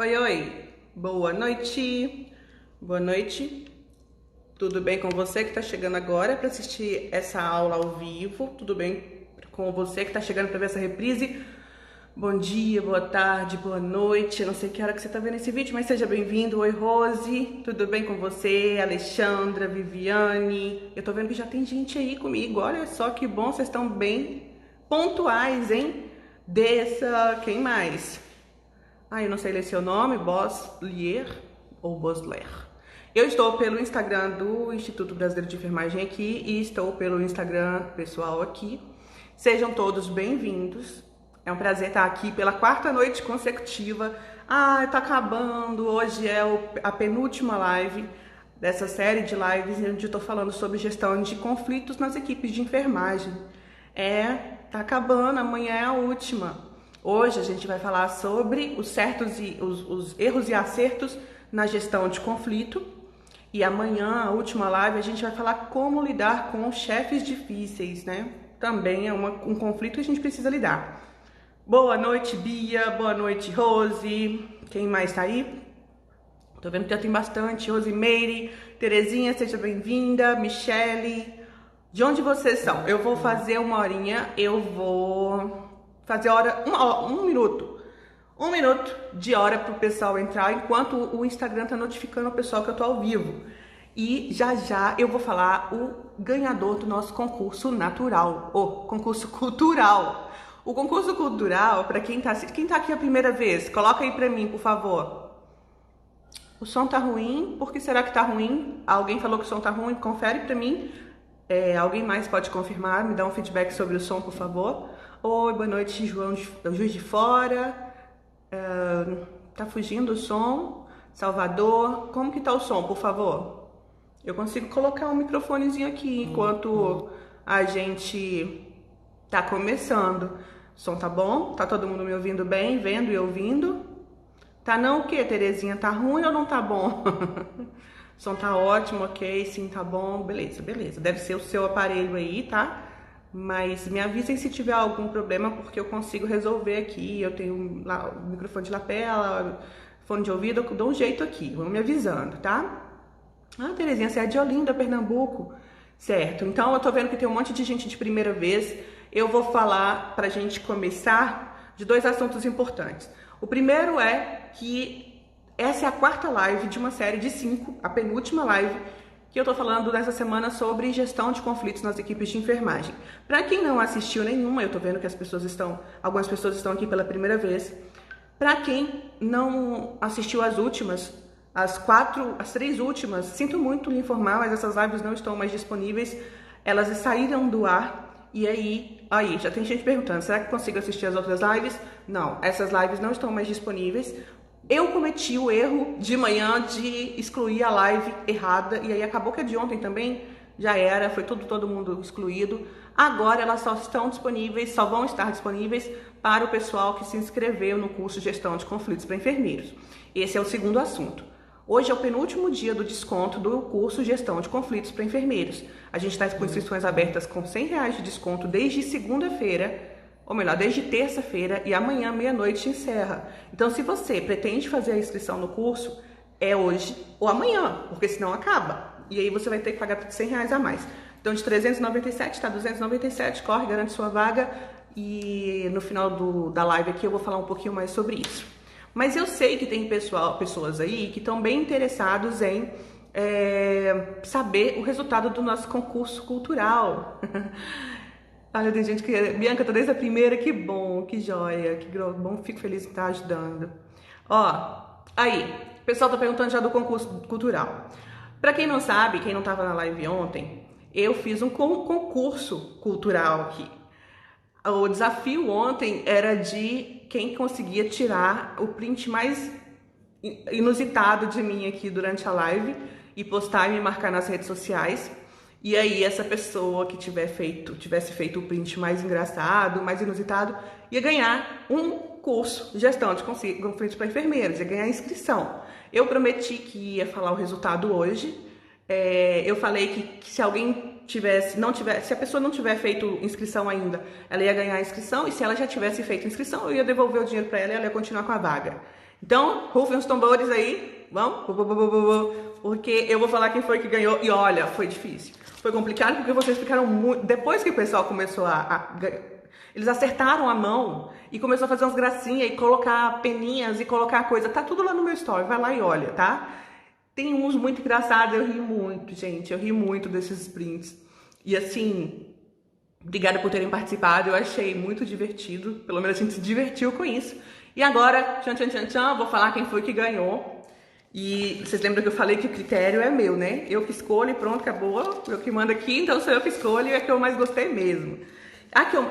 Oi, oi, boa noite, boa noite, tudo bem com você que está chegando agora para assistir essa aula ao vivo? Tudo bem com você que está chegando para ver essa reprise? Bom dia, boa tarde, boa noite, eu não sei que hora que você está vendo esse vídeo, mas seja bem-vindo. Oi, Rose, tudo bem com você? Alexandra, Viviane, eu tô vendo que já tem gente aí comigo, olha só que bom, vocês estão bem pontuais, hein? Desça, quem mais? Eu não sei ler seu nome, Boslier ou Bosler. Eu estou pelo Instagram do Instituto Brasileiro de Enfermagem aqui e estou pelo Instagram pessoal aqui. Sejam todos bem-vindos. É um prazer estar aqui pela quarta noite consecutiva. Tá acabando. Hoje é a penúltima live dessa série de lives onde eu estou falando sobre gestão de conflitos nas equipes de enfermagem. Tá acabando, amanhã é a última. Hoje a gente vai falar sobre os erros e acertos na gestão de conflito. E amanhã, a última live, a gente vai falar como lidar com chefes difíceis, né? Também é um conflito que a gente precisa lidar. Boa noite, Bia. Boa noite, Rose. Quem mais tá aí? Tô vendo que já tem bastante. Rosimeire, Terezinha, seja bem-vinda. Michele. De onde vocês são? Eu vou fazer uma horinha, fazer um minuto de hora pro pessoal entrar, enquanto o Instagram tá notificando o pessoal que eu tô ao vivo. E já eu vou falar o ganhador do nosso concurso natural, concurso cultural. O concurso cultural, para quem tá aqui a primeira vez, coloca aí pra mim, por favor. O som tá ruim, por que será que tá ruim? Alguém falou que o som tá ruim, confere pra mim. Alguém mais pode confirmar, me dá um feedback sobre o som, por favor. Oi, boa noite, Juiz de Fora. Tá fugindo o som? Salvador, como que tá o som, por favor? Eu consigo colocar um microfonezinho aqui enquanto a gente tá começando. O som tá bom? Tá todo mundo me ouvindo bem, vendo e ouvindo? Tá não o quê, Terezinha? Tá ruim ou não tá bom? O som tá ótimo, ok, sim, tá bom, beleza. Deve ser o seu aparelho aí, tá? Mas me avisem se tiver algum problema, porque eu consigo resolver aqui. Eu tenho lá o microfone de lapela, fone de ouvido, eu dou um jeito aqui. Vão me avisando, tá? Terezinha, você é de Olinda, Pernambuco. Certo, então eu tô vendo que tem um monte de gente de primeira vez. Eu vou falar pra gente começar de dois assuntos importantes. O primeiro é que essa é a quarta live de uma série de 5, a penúltima live que eu tô falando nessa semana sobre gestão de conflitos nas equipes de enfermagem. Para quem não assistiu nenhuma, eu tô vendo que algumas pessoas estão aqui pela primeira vez. Para quem não assistiu as últimas, as 3 últimas, sinto muito lhe informar, mas essas lives não estão mais disponíveis. Elas saíram do ar e aí já tem gente perguntando, será que consigo assistir as outras lives? Não, essas lives não estão mais disponíveis. Eu cometi o erro de manhã de excluir a live errada, e aí acabou que a de ontem também já era, foi todo mundo excluído. Agora elas só vão estar disponíveis para o pessoal que se inscreveu no curso Gestão de Conflitos para Enfermeiros. Esse é o segundo assunto. Hoje é o penúltimo dia do desconto do curso Gestão de Conflitos para Enfermeiros. A gente está com inscrições abertas com R$100 de desconto desde segunda-feira, ou melhor, desde terça-feira, e amanhã, meia-noite, encerra. Então, se você pretende fazer a inscrição no curso, é hoje ou amanhã, porque senão acaba. E aí você vai ter que pagar R$100 a mais. Então, de 397 está 297, corre, garante sua vaga. E no final da live aqui eu vou falar um pouquinho mais sobre isso. Mas eu sei que tem pessoas aí que estão bem interessados em saber o resultado do nosso concurso cultural. Olha, tem gente que... Bianca, tá desde a primeira, que bom, que joia, que bom, fico feliz de estar ajudando. O pessoal tá perguntando já do concurso cultural. Pra quem não sabe, quem não tava na live ontem, eu fiz um concurso cultural aqui. O desafio ontem era de quem conseguia tirar o print mais inusitado de mim aqui durante a live e postar e me marcar nas redes sociais. E aí essa pessoa que tivesse feito o print mais engraçado, mais inusitado, ia ganhar um curso de gestão de conflitos para enfermeiros, ia ganhar inscrição. Eu prometi que ia falar o resultado hoje. Eu falei que se a pessoa não tiver feito inscrição ainda, ela ia ganhar a inscrição, e se ela já tivesse feito inscrição, eu ia devolver o dinheiro para ela e ela ia continuar com a vaga. Então, rufem os tambores aí, vamos? Porque eu vou falar quem foi que ganhou. E olha, foi difícil. Foi complicado porque vocês ficaram muito... Depois que o pessoal começou eles acertaram a mão e começou a fazer umas gracinhas e colocar peninhas e colocar coisa. Tá tudo lá no meu story, vai lá e olha, tá? Tem uns muito engraçados, eu ri muito, gente. Eu ri muito desses sprints. E assim, obrigada por terem participado, eu achei muito divertido. Pelo menos a gente se divertiu com isso. E agora, tchan, tchan, tchan, tchan, vou falar quem foi que ganhou. E vocês lembram que eu falei que o critério é meu, né? Eu que escolho e pronto, acabou. Eu que mando aqui, então sou eu que escolho e é que eu mais gostei mesmo.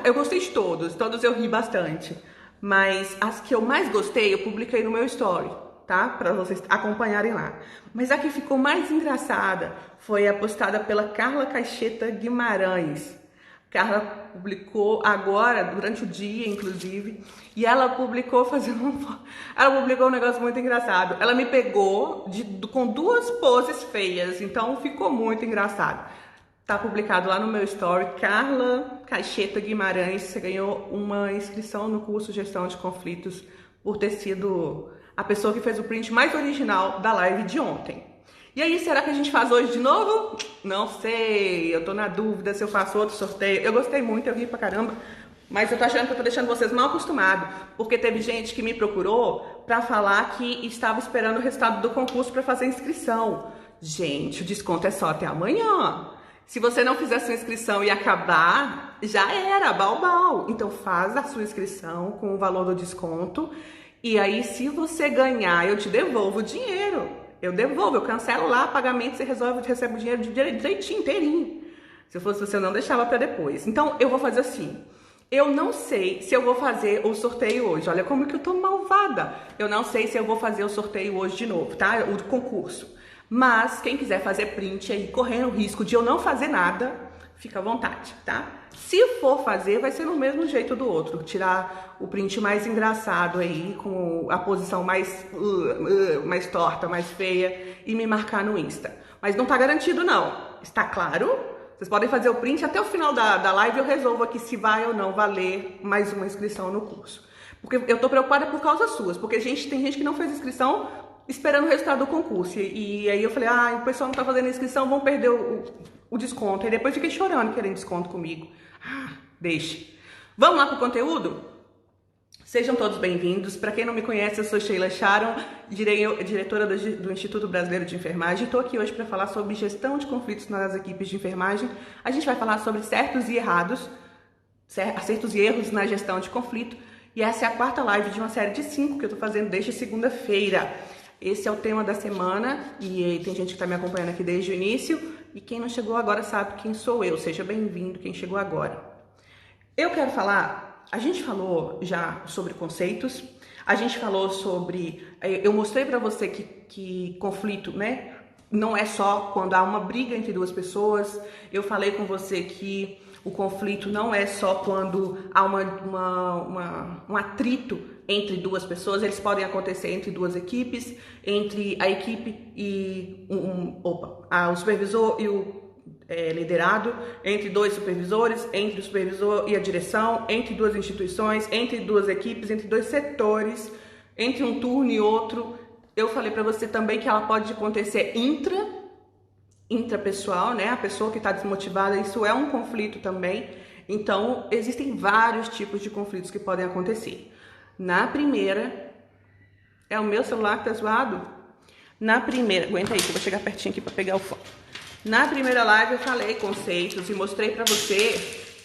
Eu gostei de todos eu ri bastante. Mas as que eu mais gostei, eu publiquei no meu story, tá? Pra vocês acompanharem lá. Mas a que ficou mais engraçada foi a postada pela Carla Caixeta Guimarães. Carla publicou agora, durante o dia, inclusive, e ela publicou ela publicou um negócio muito engraçado. Ela me pegou com duas poses feias, então ficou muito engraçado. Tá publicado lá no meu story. Carla Caixeta Guimarães, você ganhou uma inscrição no curso Gestão de Conflitos por ter sido a pessoa que fez o print mais original da live de ontem. E aí, será que a gente faz hoje de novo? Não sei, eu tô na dúvida se eu faço outro sorteio. Eu gostei muito, eu ri pra caramba, mas eu tô achando que eu tô deixando vocês mal acostumados, porque teve gente que me procurou pra falar que estava esperando o resultado do concurso pra fazer inscrição. Gente, o desconto é só até amanhã. Se você não fizer sua inscrição e acabar, já era, bal. Então faz a sua inscrição com o valor do desconto, e aí se você ganhar, eu te devolvo o dinheiro. Eu devolvo, eu cancelo lá pagamento, você recebe o dinheiro direitinho, inteirinho. Se eu fosse você, eu não deixava para depois. Então, eu vou fazer assim. Eu não sei se eu vou fazer o sorteio hoje. Olha como que eu tô malvada. Eu não sei se eu vou fazer o sorteio hoje de novo, tá? O concurso. Mas, quem quiser fazer print aí, correndo o risco de eu não fazer nada, fica à vontade, tá? Se for fazer, vai ser no mesmo jeito do outro. Tirar o print mais engraçado aí, com a posição mais torta, mais feia, e me marcar no Insta. Mas não tá garantido, não. Está claro? Vocês podem fazer o print até o final da live, eu resolvo aqui se vai ou não valer mais uma inscrição no curso. Porque eu tô preocupada por causa suas, porque tem gente que não fez inscrição esperando o resultado do concurso. E aí eu falei, o pessoal não tá fazendo inscrição, vão perder o desconto. E depois fiquei chorando querendo desconto comigo. Deixa. Vamos lá pro conteúdo? Sejam todos bem-vindos. Para quem não me conhece, eu sou Sheila Sharon, diretora do Instituto Brasileiro de Enfermagem. Estou aqui hoje para falar sobre gestão de conflitos nas equipes de enfermagem. A gente vai falar sobre certos e erros na gestão de conflito. E essa é a quarta live de uma série de 5 que eu estou fazendo desde segunda-feira. Esse é o tema da semana e tem gente que está me acompanhando aqui desde o início. E quem não chegou agora sabe quem sou eu. Seja bem-vindo quem chegou agora. Eu quero falar, a gente falou já sobre conceitos, a gente falou sobre, eu mostrei para você que conflito, né, não é só quando há uma briga entre duas pessoas. Eu falei com você que o conflito não é só quando há um atrito entre duas pessoas, eles podem acontecer entre duas equipes, entre a equipe e o supervisor e o liderado, entre dois supervisores, entre o supervisor e a direção, entre duas instituições, entre duas equipes, entre dois setores, entre um turno e outro. Eu falei para você também que ela pode acontecer intrapessoal, né? A pessoa que está desmotivada, isso é um conflito também. Então, existem vários tipos de conflitos que podem acontecer. Na primeira, é o meu celular que tá zoado? Na primeira, aguenta aí que eu vou chegar pertinho aqui para pegar o foco. Na primeira live eu falei conceitos e mostrei para você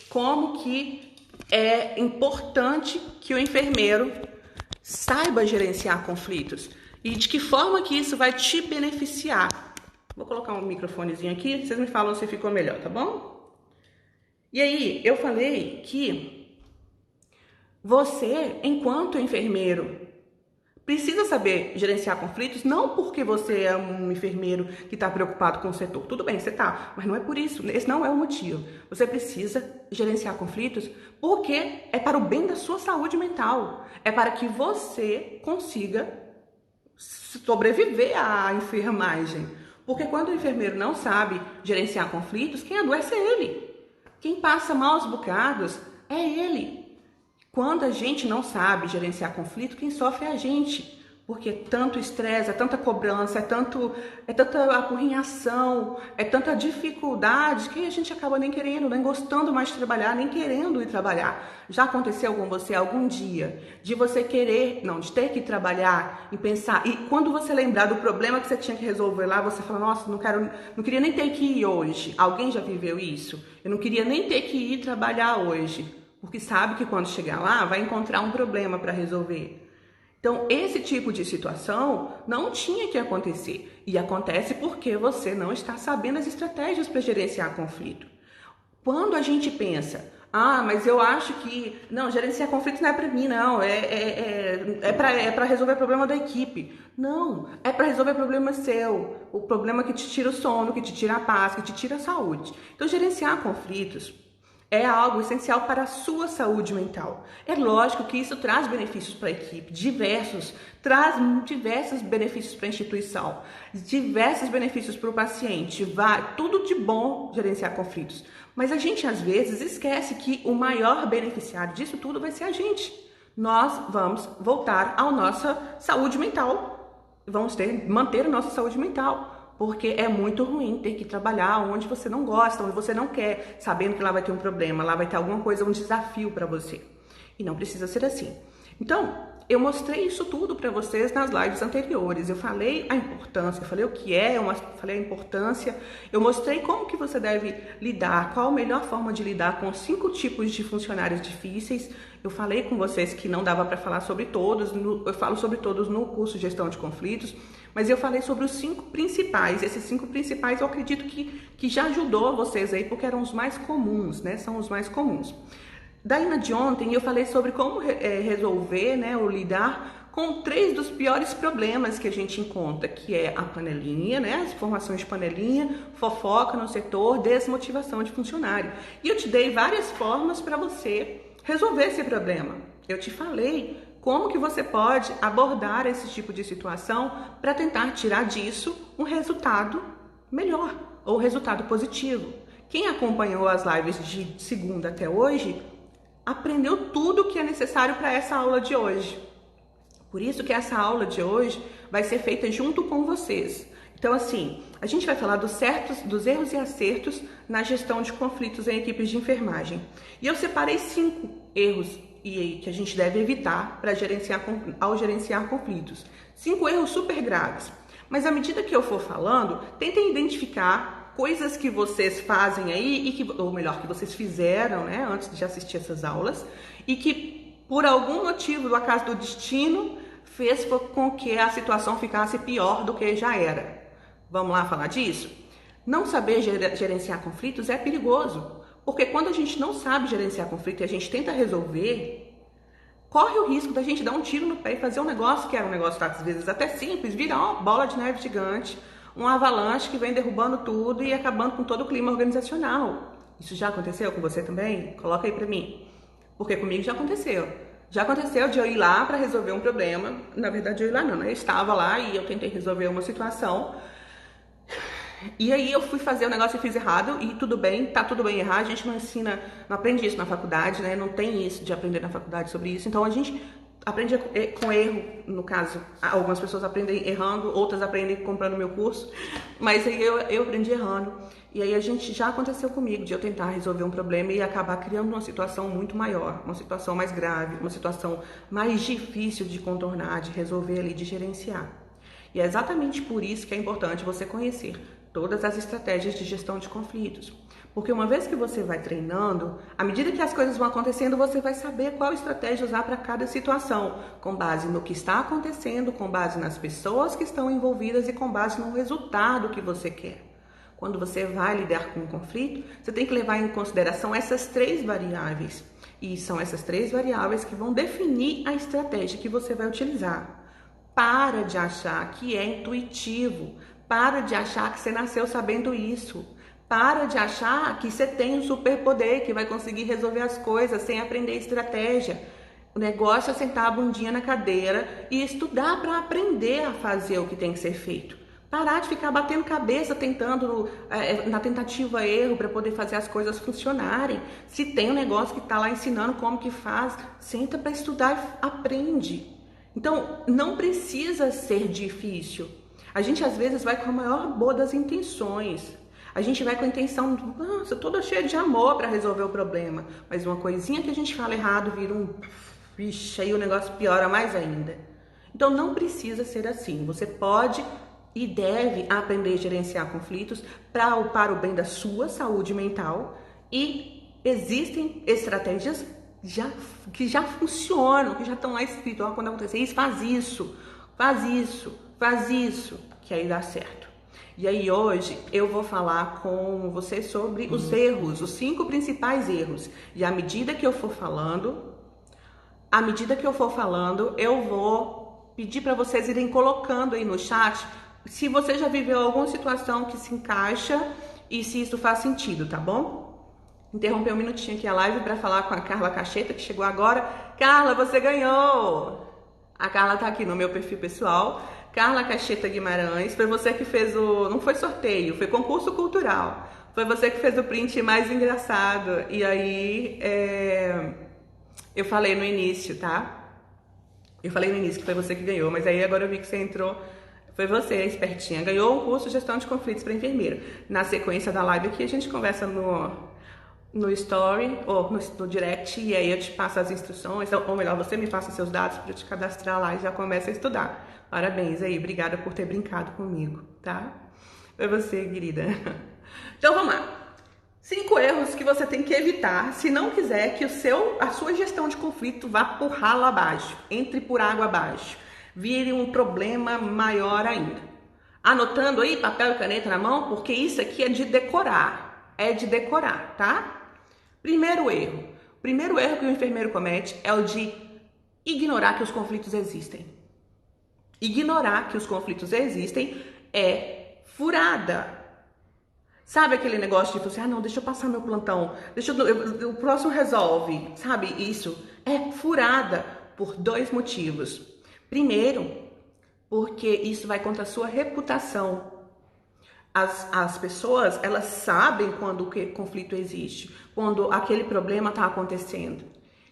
como que é importante que o enfermeiro saiba gerenciar conflitos e de que forma que isso vai te beneficiar. Vou colocar um microfonezinho aqui, vocês me falam se ficou melhor, tá bom? E aí, eu falei que você, enquanto enfermeiro, precisa saber gerenciar conflitos, não porque você é um enfermeiro que está preocupado com o setor. Tudo bem, você está, mas não é por isso, esse não é o motivo. Você precisa gerenciar conflitos porque é para o bem da sua saúde mental. É para que você consiga sobreviver à enfermagem. Porque quando o enfermeiro não sabe gerenciar conflitos, quem adoece é ele. Quem passa maus bocados é ele. Quando a gente não sabe gerenciar conflito, quem sofre é a gente. Porque é tanto estresse, é tanta cobrança, é tanta apurrinhação, é tanta dificuldade que a gente acaba nem querendo, nem gostando mais de trabalhar, nem querendo ir trabalhar. Já aconteceu com você algum dia de você de ter que trabalhar e pensar, e quando você lembrar do problema que você tinha que resolver lá, você fala, nossa, não queria nem ter que ir hoje. Alguém já viveu isso? Eu não queria nem ter que ir trabalhar hoje, porque sabe que quando chegar lá vai encontrar um problema para resolver. Então, esse tipo de situação não tinha que acontecer. E acontece porque você não está sabendo as estratégias para gerenciar conflito. Quando a gente pensa, mas eu acho que, não, gerenciar conflito não é para mim, não, é para resolver problema da equipe. Não, é para resolver problema seu, o problema que te tira o sono, que te tira a paz, que te tira a saúde. Então, gerenciar conflitos é algo essencial para a sua saúde mental. É lógico que isso traz benefícios para a equipe, traz diversos benefícios para a instituição, diversos benefícios para o paciente, tudo de bom gerenciar conflitos. Mas a gente às vezes esquece que o maior beneficiário disso tudo vai ser a gente. Nós vamos voltar à nossa saúde mental, manter a nossa saúde mental. Porque é muito ruim ter que trabalhar onde você não gosta, onde você não quer, sabendo que lá vai ter um problema, lá vai ter alguma coisa, um desafio para você. E não precisa ser assim. Então, eu mostrei isso tudo para vocês nas lives anteriores. Eu falei a importância, eu falei o que é, falei a importância, eu mostrei como que você deve lidar, qual a melhor forma de lidar com 5 tipos de funcionários difíceis. Eu falei com vocês que não dava para falar sobre todos, eu falo sobre todos no curso Gestão de Conflitos, mas eu falei sobre os 5 principais. Esses 5 principais eu acredito que já ajudou vocês aí, porque eram os mais comuns, né? São os mais comuns. Daí na de ontem eu falei sobre como resolver, né, ou lidar com 3 dos piores problemas que a gente encontra, que é a panelinha, né, as formações de panelinha, fofoca no setor, desmotivação de funcionário. E eu te dei várias formas para você resolver esse problema. Eu te falei como que você pode abordar esse tipo de situação para tentar tirar disso um resultado melhor ou resultado positivo. Quem acompanhou as lives de segunda até hoje aprendeu tudo o que é necessário para essa aula de hoje. Por isso que essa aula de hoje vai ser feita junto com vocês. Então, assim, a gente vai falar dos erros e acertos na gestão de conflitos em equipes de enfermagem. E eu separei 5 erros que a gente deve evitar ao gerenciar conflitos. 5 erros super graves. Mas à medida que eu for falando, tentem identificar coisas que vocês fazem aí, ou melhor, que vocês fizeram, né, antes de assistir essas aulas, e que por algum motivo, do acaso do destino, fez com que a situação ficasse pior do que já era. Vamos lá falar disso? Não saber gerenciar conflitos é perigoso, porque quando a gente não sabe gerenciar conflito e a gente tenta resolver, corre o risco da gente dar um tiro no pé e fazer um negócio que era um negócio, às vezes, até simples, virar uma bola de neve gigante, um avalanche que vem derrubando tudo e acabando com todo o clima organizacional. Isso já aconteceu com você também? Coloca aí pra mim. Porque comigo já aconteceu. Já aconteceu de eu ir lá para resolver um problema. Na verdade, eu ir lá não, né? Eu estava lá e eu tentei resolver uma situação. E aí eu fui fazer o negócio e fiz errado. E tudo bem, tá tudo bem errar. A gente não ensina, não aprende isso na faculdade, né? Não tem isso de aprender na faculdade sobre isso. Então a gente aprende com erro, no caso, algumas pessoas aprendem errando, outras aprendem comprando meu curso, mas aí eu aprendi errando. E aí já aconteceu comigo, de eu tentar resolver um problema e acabar criando uma situação muito maior, uma situação mais grave, uma situação mais difícil de contornar, de resolver ali, de gerenciar. E é exatamente por isso que é importante você conhecer todas as estratégias de gestão de conflitos. Porque uma vez que você vai treinando, à medida que as coisas vão acontecendo, você vai saber qual estratégia usar para cada situação, com base no que está acontecendo, com base nas pessoas que estão envolvidas e com base no resultado que você quer. Quando você vai lidar com um conflito, você tem que levar em consideração essas 3 variáveis. E são essas 3 variáveis que vão definir a estratégia que você vai utilizar. Para de achar que é intuitivo. Para de achar que você nasceu sabendo isso. Para de achar que você tem um superpoder, que vai conseguir resolver as coisas sem aprender estratégia. O negócio é sentar a bundinha na cadeira e estudar para aprender a fazer o que tem que ser feito. Parar de ficar batendo cabeça, tentando, na tentativa erro, para poder fazer as coisas funcionarem. Se tem um negócio que está lá ensinando como que faz, senta para estudar e aprende. Então, não precisa ser difícil. A gente às vezes vai com a maior boa das intenções. A gente vai com a intenção, nossa, toda cheia de amor para resolver o problema. Mas uma coisinha que a gente fala errado vira um... Vixe, aí o negócio piora mais ainda. Então, não precisa ser assim. Você pode e deve aprender a gerenciar conflitos para o bem da sua saúde mental. E existem estratégias que já funcionam, que já estão lá escrito, ó, quando acontecer isso, faz isso, faz isso, faz isso, que aí dá certo. E aí hoje eu vou falar com você sobre os erros, os 5 principais erros. E à medida que eu for falando, eu vou pedir para vocês irem colocando aí no chat se você já viveu alguma situação que se encaixa e se isso faz sentido, tá bom? Interromper um minutinho aqui a live para falar com a Carla Cacheta, que chegou agora. Carla, você ganhou! A Carla tá aqui no meu perfil pessoal. Carla Cacheta Guimarães. Foi você que fez o... Não foi sorteio, foi concurso cultural. Foi você que fez o print mais engraçado. E aí, eu falei no início, tá? Eu falei no início que foi você que ganhou, mas aí agora eu vi que você entrou... Foi você, espertinha. Ganhou um curso de gestão de conflitos para enfermeira. Na sequência da live aqui, a gente conversa no story ou no direct, e aí eu te passo as instruções, ou melhor, você me passa seus dados para eu te cadastrar lá e já começa a estudar. Parabéns aí, obrigada por ter brincado comigo, tá? Foi você, querida. Então vamos lá. 5 erros que você tem que evitar se não quiser que a sua gestão de conflito vá por ralo abaixo, entre por água abaixo, vire um problema maior ainda. Anotando aí, papel e caneta na mão, porque isso aqui é de decorar. É de decorar, tá? Primeiro erro. O primeiro erro que o enfermeiro comete é o de ignorar que os conflitos existem. Ignorar que os conflitos existem é furada. Sabe aquele negócio de você, não, deixa eu passar meu plantão, o próximo resolve, sabe? Isso é furada por 2 motivos. Primeiro, porque isso vai contra a sua reputação. As pessoas, elas sabem quando o conflito existe, quando aquele problema está acontecendo.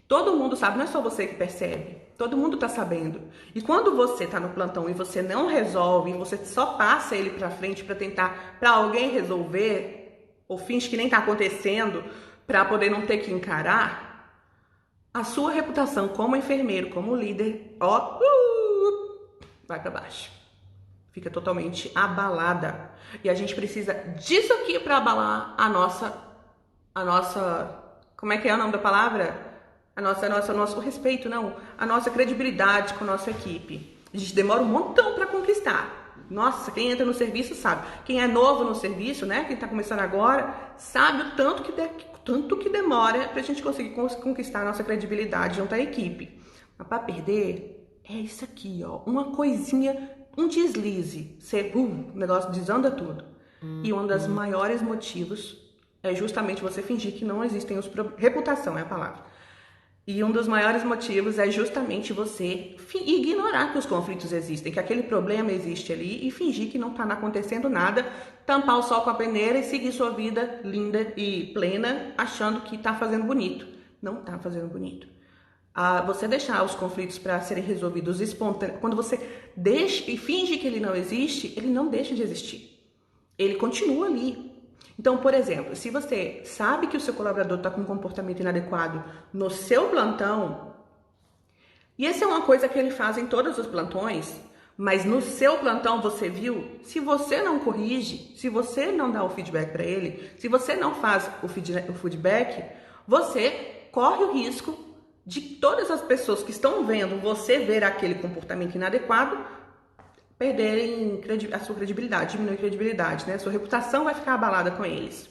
Todo mundo sabe, não é só você que percebe, todo mundo está sabendo. E quando você está no plantão e você não resolve, você só passa ele para frente para tentar, para alguém resolver, ou finge que nem está acontecendo, para poder não ter que encarar, a sua reputação como enfermeiro, como líder, ó, vai para baixo. Fica totalmente abalada. E a gente precisa disso aqui para abalar a nossa, como é que é o nome da palavra? Nosso respeito, não, a nossa credibilidade com a nossa equipe. A gente demora um montão para conquistar. Nossa, quem entra no serviço sabe. Quem é novo no serviço, né? Quem está começando agora, sabe o tanto que demora para a gente conseguir conquistar a nossa credibilidade junto à equipe. Mas para perder, é isso aqui, ó. Uma coisinha, um deslize. O negócio desanda tudo. E um dos maiores motivos é justamente você fingir que não existem os problemas. Reputação é a palavra. E um dos maiores motivos é justamente você ignorar que os conflitos existem, que aquele problema existe ali e fingir que não está acontecendo nada, tampar o sol com a peneira e seguir sua vida linda e plena, achando que está fazendo bonito. Não está fazendo bonito. Você deixar os conflitos para serem resolvidos espontaneamente, quando você deixa e finge que ele não existe, ele não deixa de existir. Ele continua ali. Então, por exemplo, se você sabe que o seu colaborador está com um comportamento inadequado no seu plantão, e essa é uma coisa que ele faz em todos os plantões, mas no seu plantão você viu, se você não corrige, se você não dá o feedback para ele, se você não faz o feedback, você corre o risco de todas as pessoas que estão vendo você ver aquele comportamento inadequado perderem a sua credibilidade, diminuir a credibilidade, né? Sua reputação vai ficar abalada com eles,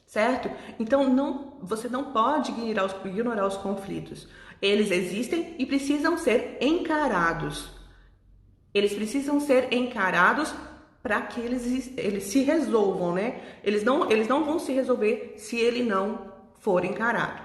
certo? Então, você não pode ignorar os conflitos. Eles existem e precisam ser encarados. Eles precisam ser encarados para que eles se resolvam, né? Eles não vão se resolver se ele não for encarado.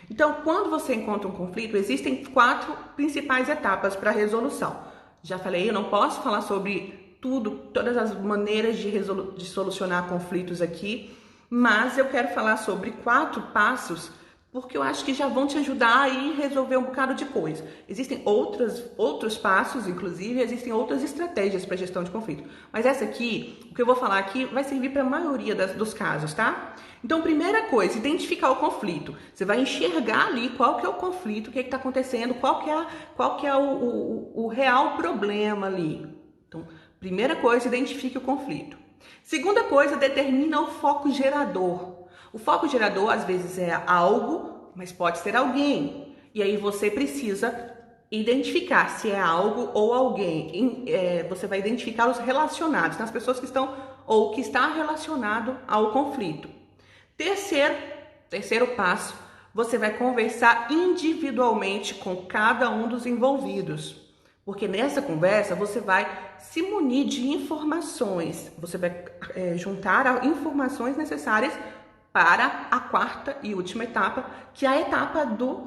Então, quando você encontra um conflito, existem 4 principais etapas para a resolução. Já falei, eu não posso falar sobre todas as maneiras de solucionar conflitos aqui, mas eu quero falar sobre 4 passos porque eu acho que já vão te ajudar a ir resolver um bocado de coisa. Existem outros passos, inclusive, existem outras estratégias para gestão de conflito. Mas essa aqui, o que eu vou falar aqui, vai servir para a maioria dos casos, tá? Então, primeira coisa, identificar o conflito. Você vai enxergar ali qual que é o conflito, o que está acontecendo, qual que é o real problema ali. Então, primeira coisa, identifique o conflito. Segunda coisa, determina o foco gerador. O foco gerador, às vezes, é algo, mas pode ser alguém. E aí você precisa identificar se é algo ou alguém. Você vai identificar os relacionados, nas pessoas que estão ou que está relacionado ao conflito. Terceiro passo, você vai conversar individualmente com cada um dos envolvidos. Porque nessa conversa você vai se munir de informações. Você vai juntar informações necessárias para a quarta e última etapa, que é a etapa do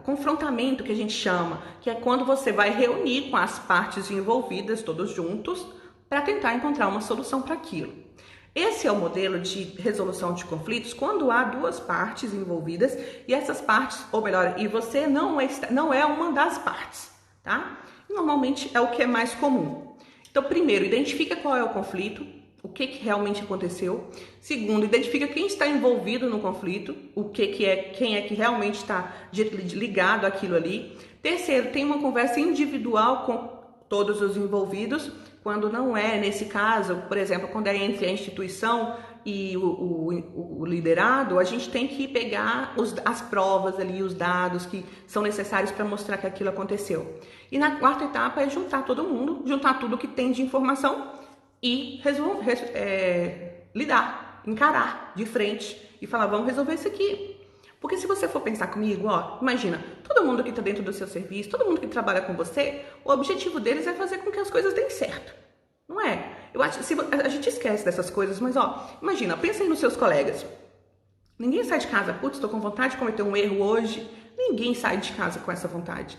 confrontamento, que a gente chama, que é quando você vai reunir com as partes envolvidas, todos juntos, para tentar encontrar uma solução para aquilo. Esse é o modelo de resolução de conflitos quando há duas partes envolvidas e essas partes, ou melhor, e você não é uma das partes, tá? Normalmente é o que é mais comum. Então, primeiro, identifica qual é o conflito, o que realmente aconteceu. Segundo, identifica quem está envolvido no conflito, quem é que realmente está ligado àquilo ali. Terceiro, tem uma conversa individual com todos os envolvidos. Quando não é, nesse caso, por exemplo, quando é entre a instituição e o liderado, a gente tem que pegar as provas ali, os dados que são necessários para mostrar que aquilo aconteceu. E na quarta etapa é juntar todo mundo, juntar tudo que tem de informação e lidar, encarar de frente e falar, vamos resolver isso aqui. Porque se você for pensar comigo, ó, imagina, todo mundo que está dentro do seu serviço, todo mundo que trabalha com você, o objetivo deles é fazer com que as coisas deem certo. Não é? Eu acho, a gente esquece dessas coisas, mas ó, imagina, pensa aí nos seus colegas. Ninguém sai de casa, putz, estou com vontade de cometer um erro hoje. Ninguém sai de casa com essa vontade.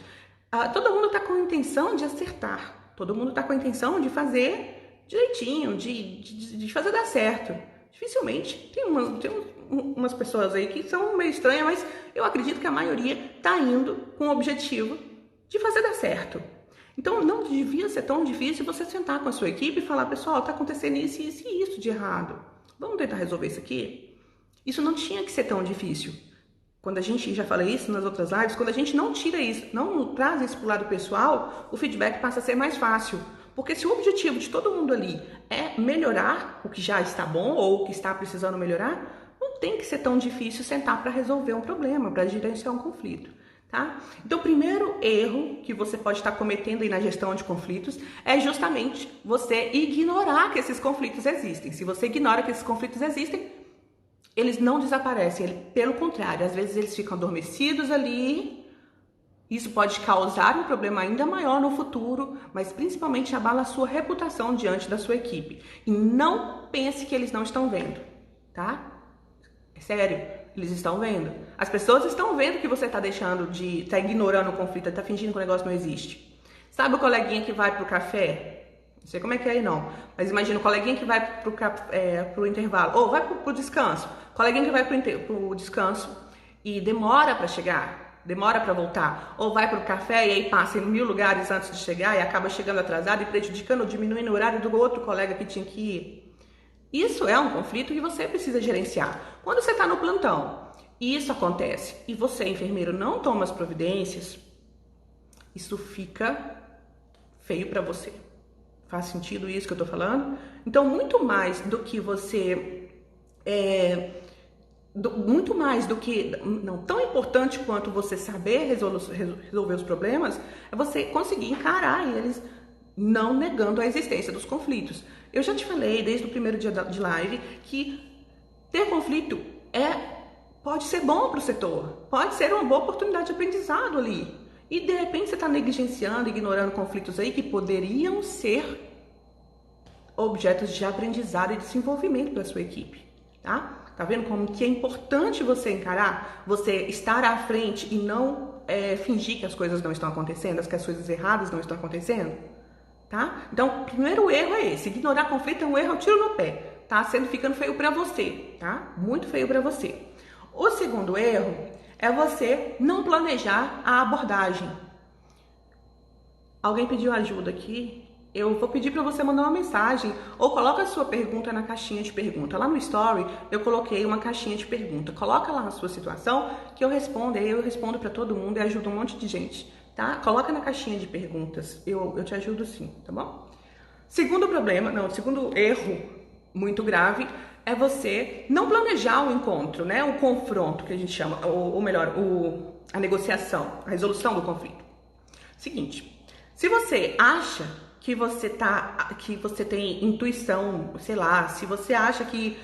Todo mundo está com a intenção de acertar. Todo mundo está com a intenção de fazer direitinho, de fazer dar certo. Dificilmente. Tem umas pessoas aí que são meio estranhas, mas eu acredito que a maioria está indo com o objetivo de fazer dar certo. Então, não devia ser tão difícil você sentar com a sua equipe e falar, pessoal, está acontecendo isso e isso de errado. Vamos tentar resolver isso aqui? Isso não tinha que ser tão difícil. Quando a gente, já falei isso nas outras lives, quando a gente não tira isso, não traz isso para o lado pessoal, o feedback passa a ser mais fácil. Porque se o objetivo de todo mundo ali é melhorar o que já está bom ou o que está precisando melhorar, não tem que ser tão difícil sentar para resolver um problema, para gerenciar um conflito. Tá? Então, o primeiro erro que você pode estar cometendo aí na gestão de conflitos é justamente você ignorar que esses conflitos existem. Se você ignora que esses conflitos existem, eles não desaparecem, pelo contrário, às vezes eles ficam adormecidos ali. Isso pode causar um problema ainda maior no futuro, mas principalmente abala a sua reputação diante da sua equipe. E não pense que eles não estão vendo, tá? É sério. Eles estão vendo. As pessoas estão vendo que você está está ignorando o conflito, está fingindo que o negócio não existe. Sabe o coleguinha que vai pro café? Não sei como é que é aí não, mas imagina o coleguinha que vai pro intervalo, ou vai pro descanso. Coleguinha que vai pro descanso e demora para chegar, demora para voltar. Ou vai pro café e aí passa em 1000 lugares antes de chegar e acaba chegando atrasado e prejudicando, diminuindo o horário do outro colega que tinha que ir. Isso é um conflito que você precisa gerenciar. Quando você está no plantão e isso acontece e você, enfermeiro, não toma as providências, isso fica feio para você. Faz sentido isso que eu estou falando? Então, muito mais do que você... muito mais do que... Não tão importante quanto você saber resolver os problemas, é você conseguir encarar eles, não negando a existência dos conflitos. Eu já te falei desde o primeiro dia de live que ter conflito pode ser bom para o setor, pode ser uma boa oportunidade de aprendizado ali. E de repente você está negligenciando, ignorando conflitos aí que poderiam ser objetos de aprendizado e desenvolvimento para a sua equipe, tá? Tá vendo como que é importante você encarar, você estar à frente e não fingir que as coisas não estão acontecendo, que as coisas erradas não estão acontecendo? Tá? Então, o primeiro erro é esse. Ignorar conflito é um erro, eu tiro no pé. Tá ficando feio pra você, tá? Muito feio pra você. O segundo erro é você não planejar a abordagem. Alguém pediu ajuda aqui? Eu vou pedir para você mandar uma mensagem ou coloca a sua pergunta na caixinha de pergunta. Lá no story eu coloquei uma caixinha de pergunta. Coloca lá a sua situação que eu respondo. Aí eu respondo para todo mundo e ajudo um monte de gente, tá? Coloca na caixinha de perguntas. Eu te ajudo sim, tá bom? Segundo erro muito grave é você não planejar o encontro, né? O confronto que a gente chama, ou melhor, a negociação, a resolução do conflito. Seguinte, se você acha que você tem intuição, sei lá, se você acha que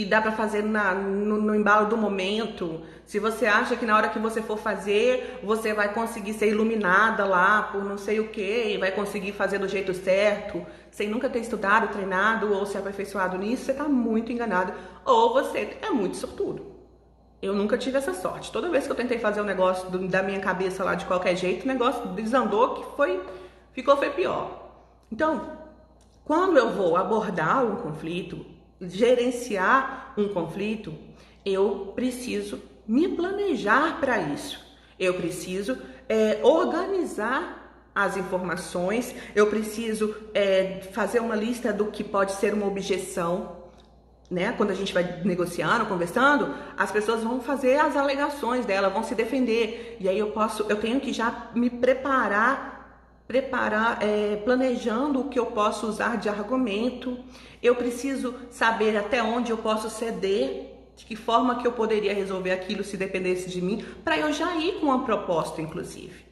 dá pra fazer no embalo do momento, se você acha que na hora que você for fazer, você vai conseguir ser iluminada lá por não sei o que, e vai conseguir fazer do jeito certo, sem nunca ter estudado, treinado ou se aperfeiçoado nisso, você tá muito enganado, ou você é muito sortudo. Eu nunca tive essa sorte. Toda vez que eu tentei fazer um negócio da minha cabeça lá de qualquer jeito, o negócio desandou que ficou pior. Então, quando eu vou abordar um conflito, gerenciar um conflito, eu preciso me planejar para isso. Eu preciso organizar as informações, eu preciso fazer uma lista do que pode ser uma objeção, né? Quando a gente vai negociando, conversando, as pessoas vão fazer as alegações dela, vão se defender. E aí eu tenho que já me preparar planejando o que eu posso usar de argumento. Eu preciso saber até onde eu posso ceder, de que forma que eu poderia resolver aquilo se dependesse de mim, para eu já ir com uma proposta, inclusive.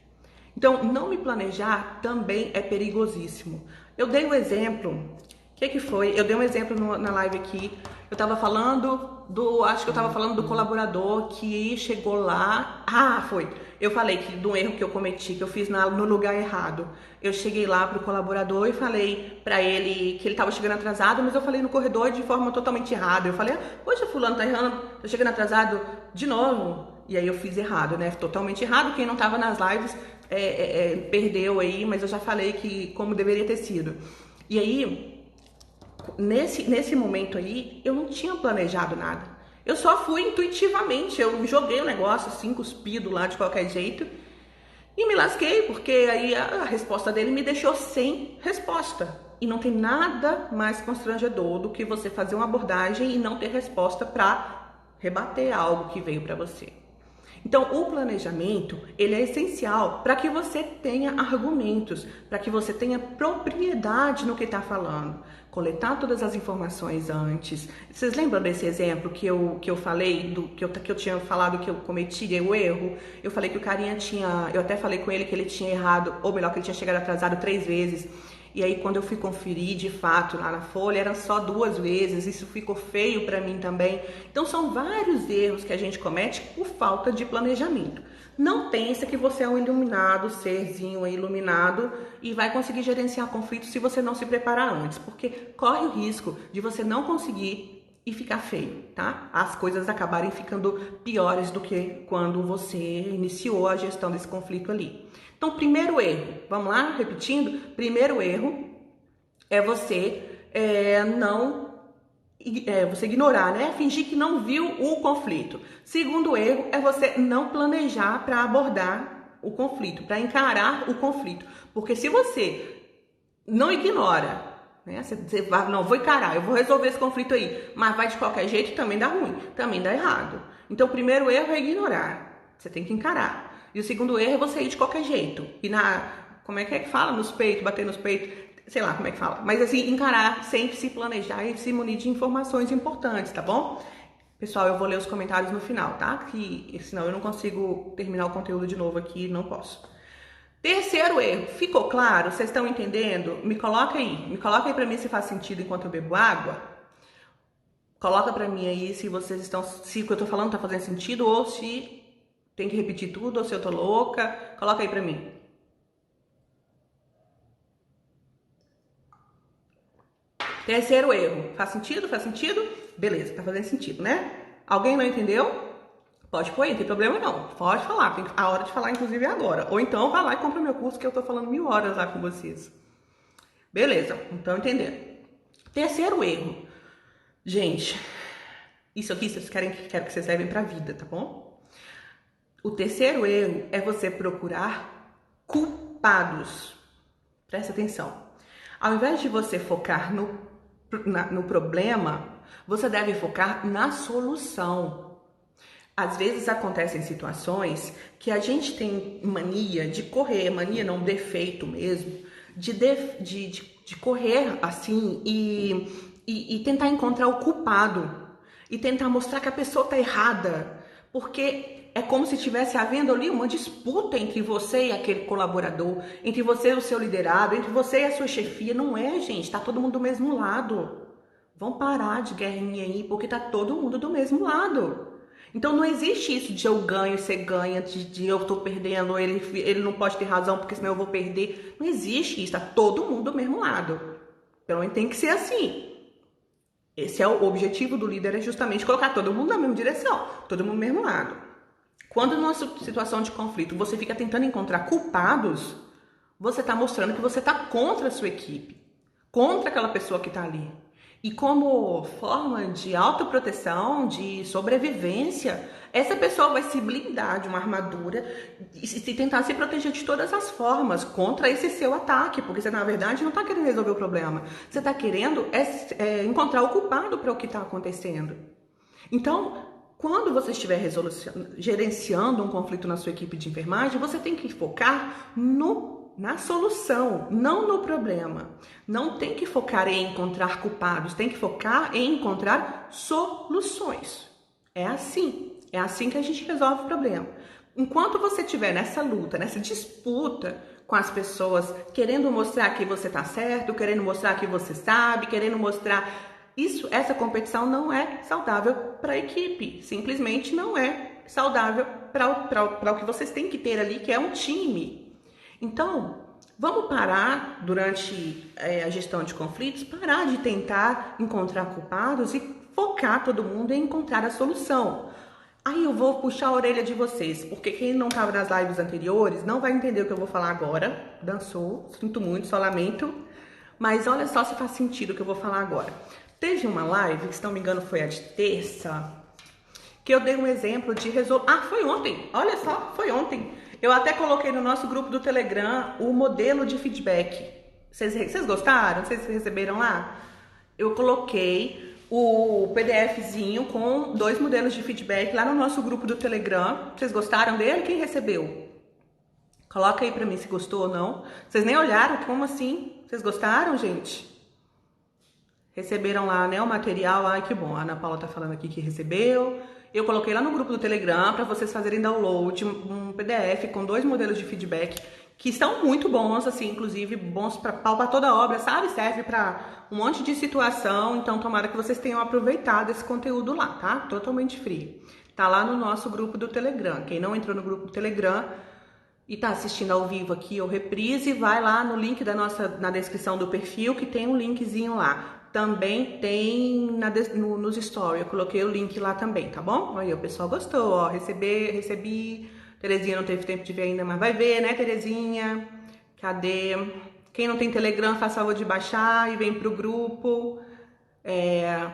Então, não me planejar também é perigosíssimo. Eu dei um exemplo. O que foi? Eu dei um exemplo na live aqui. Eu tava falando do colaborador que chegou lá. Eu falei de um erro que eu cometi, que eu fiz no lugar errado. Eu cheguei lá pro colaborador e falei pra ele que ele tava chegando atrasado, mas eu falei no corredor de forma totalmente errada. Eu falei, poxa, fulano tá errando, tá chegando atrasado de novo. E aí eu fiz errado, né? Totalmente errado. Quem não tava nas lives perdeu aí, mas eu já falei que como deveria ter sido. E aí, nesse momento aí, eu não tinha planejado nada. Eu só fui intuitivamente, eu joguei o negócio assim, cuspido lá de qualquer jeito e me lasquei, porque aí a resposta dele me deixou sem resposta. E não tem nada mais constrangedor do que você fazer uma abordagem e não ter resposta para rebater algo que veio para você. Então, o planejamento, ele é essencial para que você tenha argumentos, para que você tenha propriedade no que está falando. Coletar todas as informações antes. Vocês lembram desse exemplo que eu falei, que eu tinha falado que eu cometi o erro? Eu falei que o carinha eu até falei com ele que ele tinha errado, ou melhor, que ele tinha chegado atrasado 3 vezes. E aí, quando eu fui conferir, de fato, lá na folha, eram só 2 vezes. Isso ficou feio para mim também. Então, são vários erros que a gente comete por falta de planejamento. Não pensa que você é um iluminado, serzinho iluminado, e vai conseguir gerenciar conflitos se você não se preparar antes. Porque corre o risco de você não conseguir e ficar feio, tá? As coisas acabarem ficando piores do que quando você iniciou a gestão desse conflito ali. Então, primeiro erro, vamos lá, repetindo, primeiro erro é você você ignorar, né? Fingir que não viu o conflito. Segundo erro é você não planejar para abordar o conflito, para encarar o conflito. Porque se você não ignora, né? Você vai, não, vou encarar, eu vou resolver esse conflito aí, mas vai de qualquer jeito, também dá ruim, também dá errado. Então, o primeiro erro é ignorar, você tem que encarar. E o segundo erro é você ir de qualquer jeito. E como é que fala? Nos peitos, bater nos peitos, sei lá como é que fala. Mas assim, encarar, sempre se planejar e se munir de informações importantes, tá bom? Pessoal, eu vou ler os comentários no final, tá? Que senão eu não consigo terminar o conteúdo de novo aqui, não posso. Terceiro erro, ficou claro? Vocês estão entendendo? Me coloca aí pra mim se faz sentido enquanto eu bebo água. Coloca pra mim aí se o que eu tô falando tá fazendo sentido ou se tem que repetir tudo ou se eu tô louca. Coloca aí pra mim. Terceiro erro. Faz sentido? Faz sentido? Beleza, tá fazendo sentido, né? Alguém não entendeu? Pode pôr aí, não tem problema não. Pode falar, a hora de falar inclusive é agora. Ou então vai lá e compra meu curso que eu tô falando 1000 horas lá com vocês. Beleza, então entendendo. Terceiro erro. Gente, Isso aqui vocês quero que vocês levem para a vida, tá bom? O terceiro erro é você procurar culpados. Presta atenção. Ao invés de você focar no problema, você deve focar na solução. Às vezes acontecem situações que a gente tem mania de correr, mania não, defeito mesmo, de correr assim e tentar encontrar o culpado e tentar mostrar que a pessoa tá errada, porque é como se estivesse havendo ali uma disputa entre você e aquele colaborador, entre você e o seu liderado, entre você e a sua chefia. Não é, gente, tá todo mundo do mesmo lado. Vão parar de guerrinha aí, porque tá todo mundo do mesmo lado. Então não existe isso de eu ganho, você ganha, de eu tô perdendo, ele não pode ter razão porque senão eu vou perder. Não existe isso, tá todo mundo do mesmo lado. Pelo menos tem que ser assim. Esse é o objetivo do líder, é justamente colocar todo mundo na mesma direção, todo mundo no mesmo lado. Quando numa situação de conflito você fica tentando encontrar culpados, você está mostrando que você está contra a sua equipe, contra aquela pessoa que está ali. E como forma de autoproteção, de sobrevivência, essa pessoa vai se blindar de uma armadura e tentar se proteger de todas as formas contra esse seu ataque, porque você, na verdade, não está querendo resolver o problema. Você está querendo encontrar o culpado para o que está acontecendo. Então, quando você estiver gerenciando um conflito na sua equipe de enfermagem, você tem que focar na solução, não no problema. Não tem que focar em encontrar culpados, tem que focar em encontrar soluções. É assim que a gente resolve o problema. Enquanto você estiver nessa luta, nessa disputa com as pessoas, querendo mostrar que você está certo, querendo mostrar que você sabe, querendo mostrar essa competição não é saudável para a equipe, simplesmente não é saudável para o que vocês têm que ter ali, que é um time. Então, vamos parar durante a gestão de conflitos, parar de tentar encontrar culpados e focar todo mundo em encontrar a solução. Aí eu vou puxar a orelha de vocês, porque quem não estava nas lives anteriores não vai entender o que eu vou falar agora. Dançou, sinto muito, só lamento. Mas olha só se faz sentido o que eu vou falar agora. Teve uma live, que se não me engano foi a de terça, que eu dei um exemplo de resolução. Ah, foi ontem, olha só, foi ontem. Eu até coloquei no nosso grupo do Telegram o modelo de feedback. Vocês gostaram? Vocês receberam lá? Eu coloquei o PDFzinho com 2 modelos de feedback lá no nosso grupo do Telegram. Vocês gostaram dele? Quem recebeu? Coloca aí pra mim se gostou ou não. Vocês nem olharam? Como assim? Vocês gostaram, gente? Receberam lá, né, o material? Ai, que bom. A Ana Paula tá falando aqui que recebeu. Eu coloquei lá no grupo do Telegram para vocês fazerem download um PDF com 2 modelos de feedback que estão muito bons, assim, inclusive bons para pau para toda obra, sabe? Serve para um monte de situação, então tomara que vocês tenham aproveitado esse conteúdo lá, tá? Totalmente free. Tá lá no nosso grupo do Telegram. Quem não entrou no grupo do Telegram e tá assistindo ao vivo aqui ou reprise, vai lá no link na descrição do perfil que tem um linkzinho lá. Também tem nos stories, eu coloquei o link lá também, tá bom? Aí o pessoal gostou, ó, recebi. Terezinha não teve tempo de ver ainda, mas vai ver, né, Terezinha? Cadê? Quem não tem Telegram, faz favor de baixar e vem pro grupo.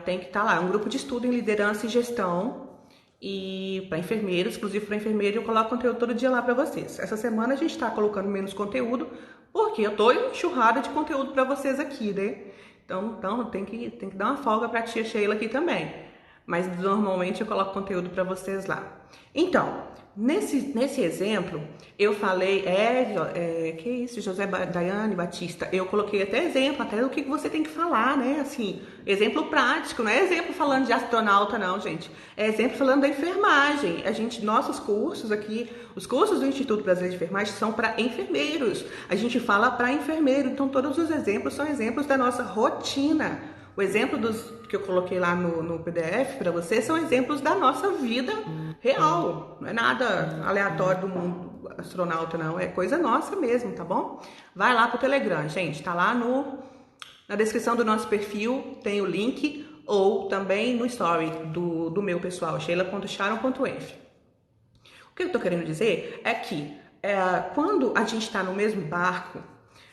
Tem que estar lá, um grupo de estudo em liderança e gestão. E para enfermeiros, exclusivo para enfermeiro, eu coloco conteúdo todo dia lá para vocês. Essa semana a gente tá colocando menos conteúdo, porque eu tô enxurrada de conteúdo para vocês aqui, né? Então tem que dar uma folga pra tia Sheila aqui também. Mas normalmente eu coloco conteúdo para vocês lá. Então, nesse exemplo, eu falei, que isso, José Daiane Batista, eu coloquei até exemplo, até do que você tem que falar, né? Assim, exemplo prático, não é exemplo falando de astronauta, não, gente. É exemplo falando da enfermagem. Nossos cursos aqui, os cursos do Instituto Brasileiro de Enfermagem são para enfermeiros. A gente fala para enfermeiro, então todos os exemplos são exemplos da nossa rotina. O exemplo que eu coloquei lá no PDF para vocês são exemplos da nossa vida real. Não é nada aleatório do mundo astronauta, não. É coisa nossa mesmo, tá bom? Vai lá pro Telegram, gente. Tá lá na descrição do nosso perfil, tem o link, ou também no story do meu pessoal, sheila.sharon.enf. O que eu tô querendo dizer é que quando a gente tá no mesmo barco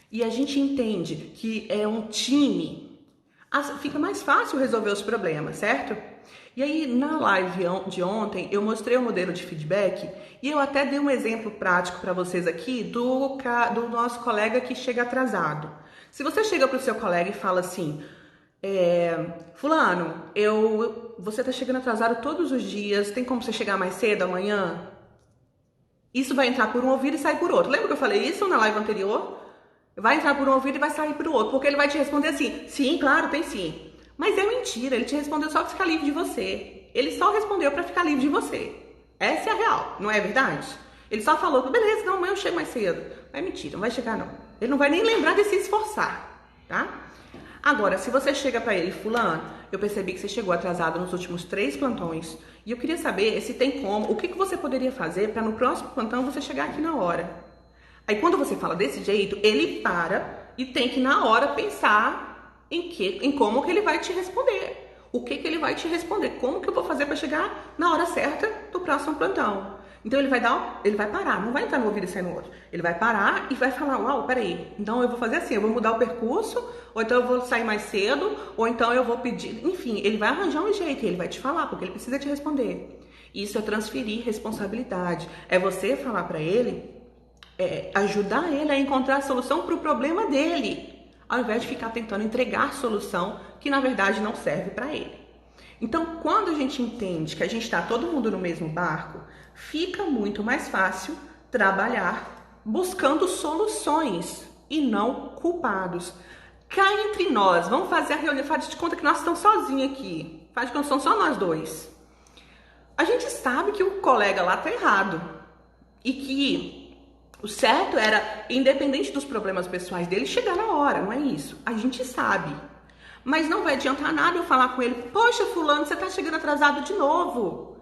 e a gente entende que é um time, fica mais fácil resolver os problemas, certo? E aí, na live de ontem, eu mostrei o modelo de feedback e eu até dei um exemplo prático para vocês aqui do nosso colega que chega atrasado. Se você chega para o seu colega e fala assim, fulano, você está chegando atrasado todos os dias, tem como você chegar mais cedo amanhã? Isso vai entrar por um ouvido e sair por outro. Lembra que eu falei isso na live anterior? Vai entrar por um ouvido e vai sair por outro, porque ele vai te responder assim, sim, claro, tem sim. Mas é mentira, ele te respondeu só para ficar livre de você. Ele só respondeu para ficar livre de você. Essa é a real, não é verdade? Ele só falou, beleza, não, amanhã eu chego mais cedo. Mas é mentira, não vai chegar não. Ele não vai nem lembrar de se esforçar, tá? Agora, se você chega para ele, fulano, eu percebi que você chegou atrasado nos últimos 3 plantões e eu queria saber se tem como, o que você poderia fazer para no próximo plantão você chegar aqui na hora. Aí quando você fala desse jeito, ele para e tem que na hora pensar em como que ele vai te responder. O que ele vai te responder? Como que eu vou fazer para chegar na hora certa do próximo plantão? Então ele vai parar, não vai entrar no ouvido e sair no outro. Ele vai parar e vai falar, uau, peraí, então eu vou fazer assim, eu vou mudar o percurso, ou então eu vou sair mais cedo, ou então eu vou pedir, enfim, ele vai arranjar um jeito, ele vai te falar, porque ele precisa te responder. Isso é transferir responsabilidade, é você falar para ele, ajudar ele a encontrar a solução para o problema dele, ao invés de ficar tentando entregar solução que na verdade não serve para ele. Então, quando a gente entende que a gente está todo mundo no mesmo barco, fica muito mais fácil trabalhar buscando soluções e não culpados. Cá entre nós, vamos fazer a reunião, faz de conta que nós estamos sozinhos aqui, faz de conta que são só nós dois. A gente sabe que o colega lá está errado e que o certo era, independente dos problemas pessoais dele, chegar na hora, não é isso? A gente sabe. Mas não vai adiantar nada eu falar com ele, poxa, fulano, você tá chegando atrasado de novo.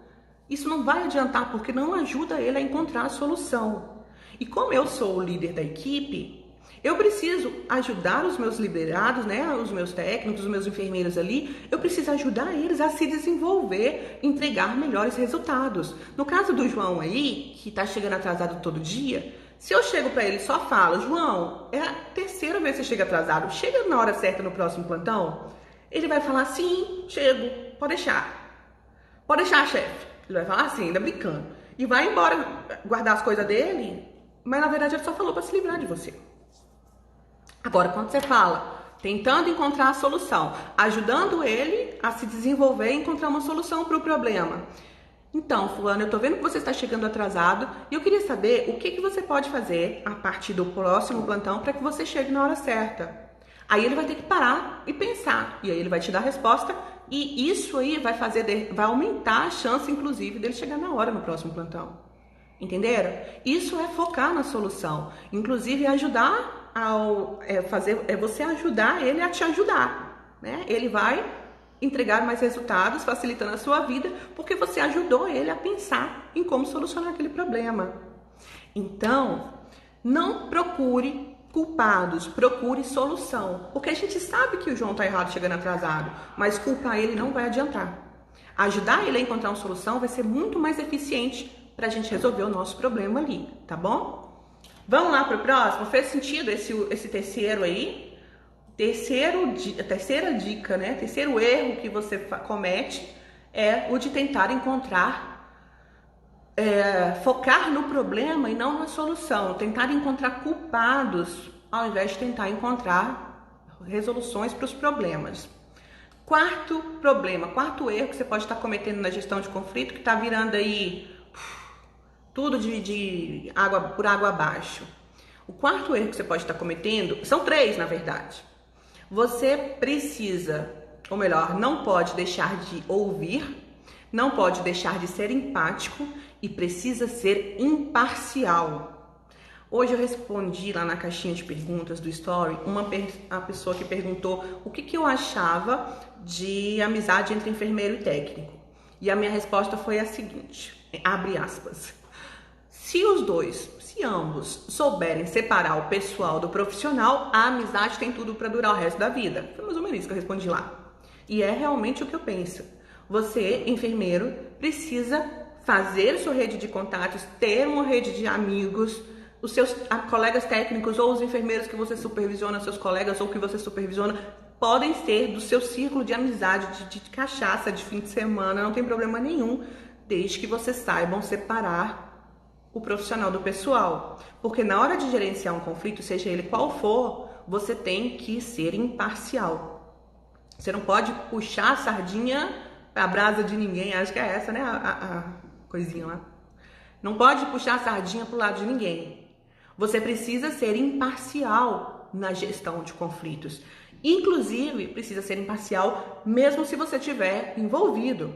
Isso não vai adiantar, porque não ajuda ele a encontrar a solução. E como eu sou o líder da equipe, eu preciso ajudar os meus liderados, né, os meus técnicos, os meus enfermeiros ali, eu preciso ajudar eles a se desenvolver, entregar melhores resultados. No caso do João aí, que tá chegando atrasado todo dia, se eu chego para ele e só falo, João, é a 3ª vez que você chega atrasado, chega na hora certa no próximo plantão? Ele vai falar, sim, chego, pode deixar. Pode deixar, chefe. Ele vai falar assim, ainda brincando. E vai embora guardar as coisas dele, mas na verdade ele só falou para se livrar de você. Agora, quando você fala, tentando encontrar a solução, ajudando ele a se desenvolver e encontrar uma solução para o problema. Então, fulano, eu tô vendo que você está chegando atrasado e eu queria saber o que você pode fazer a partir do próximo plantão para que você chegue na hora certa. Aí ele vai ter que parar e pensar, e aí ele vai te dar a resposta e isso aí vai aumentar a chance, inclusive, dele chegar na hora no próximo plantão. Entenderam? Isso é focar na solução, inclusive ajudar você ajudar ele a te ajudar, né? Ele vai entregar mais resultados, facilitando a sua vida, porque você ajudou ele a pensar em como solucionar aquele problema. Então, não procure culpados, procure solução, porque a gente sabe que o João está errado chegando atrasado, mas culpar ele não vai adiantar. Ajudar ele a encontrar uma solução vai ser muito mais eficiente para a gente resolver o nosso problema ali, tá bom? Vamos lá para o próximo? Fez sentido esse terceiro aí? A terceira dica, né? Terceiro erro que você comete é o de tentar focar no problema e não na solução. Tentar encontrar culpados ao invés de tentar encontrar resoluções para os problemas. Quarto erro que você pode estar cometendo na gestão de conflito, que está virando aí tudo de água por água abaixo. O quarto erro que você pode estar cometendo, são 3 na verdade. Você precisa, ou melhor, não pode deixar de ouvir, não pode deixar de ser empático e precisa ser imparcial. Hoje eu respondi lá na caixinha de perguntas do Story a pessoa que perguntou o que eu achava de amizade entre enfermeiro e técnico. E a minha resposta foi a seguinte, abre aspas, se ambos souberem separar o pessoal do profissional, a amizade tem tudo para durar o resto da vida. Foi mais ou menos isso que eu respondi lá. E é realmente o que eu penso. Você, enfermeiro, precisa fazer sua rede de contatos, ter uma rede de amigos, os seus colegas técnicos ou os enfermeiros que você supervisiona, seus colegas ou que você supervisiona, podem ser do seu círculo de amizade, de cachaça, de fim de semana, não tem problema nenhum, desde que vocês saibam separar o profissional do pessoal. Porque na hora de gerenciar um conflito, seja ele qual for, você tem que ser imparcial. Você não pode puxar a sardinha pra brasa de ninguém, acho que é essa, né, a coisinha lá. Não pode puxar a sardinha pro lado de ninguém. Você precisa ser imparcial na gestão de conflitos. Inclusive, precisa ser imparcial mesmo se você estiver envolvido.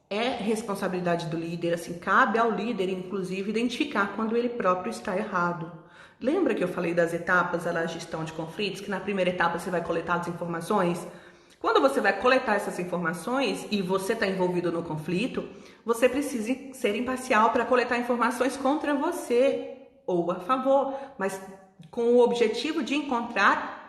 É responsabilidade do líder, assim, cabe ao líder, inclusive, identificar quando ele próprio está errado. Lembra que eu falei das etapas da gestão de conflitos? Que na primeira etapa você vai coletar as informações? Quando você vai coletar essas informações e você está envolvido no conflito, você precisa ser imparcial para coletar informações contra você ou a favor, mas com o objetivo de encontrar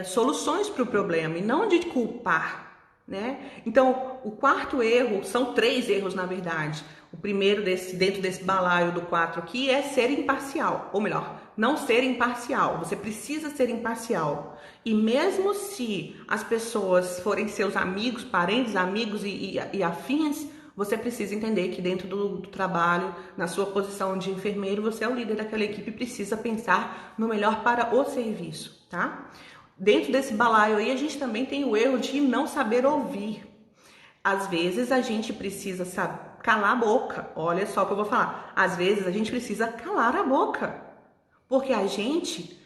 soluções para o problema e não de culpar. Né? Então, o quarto erro, são 3 erros na verdade. O primeiro dentro desse balaio do 4 aqui é ser imparcial, ou melhor, não ser imparcial. Você precisa ser imparcial. E mesmo se as pessoas forem seus amigos, parentes, amigos e afins, você precisa entender que dentro do trabalho, na sua posição de enfermeiro, você é o líder daquela equipe e precisa pensar no melhor para o serviço, tá? Dentro desse balaio aí, a gente também tem o erro de não saber ouvir. Às vezes, a gente precisa calar a boca. Olha só o que eu vou falar. Às vezes, a gente precisa calar a boca. Porque a gente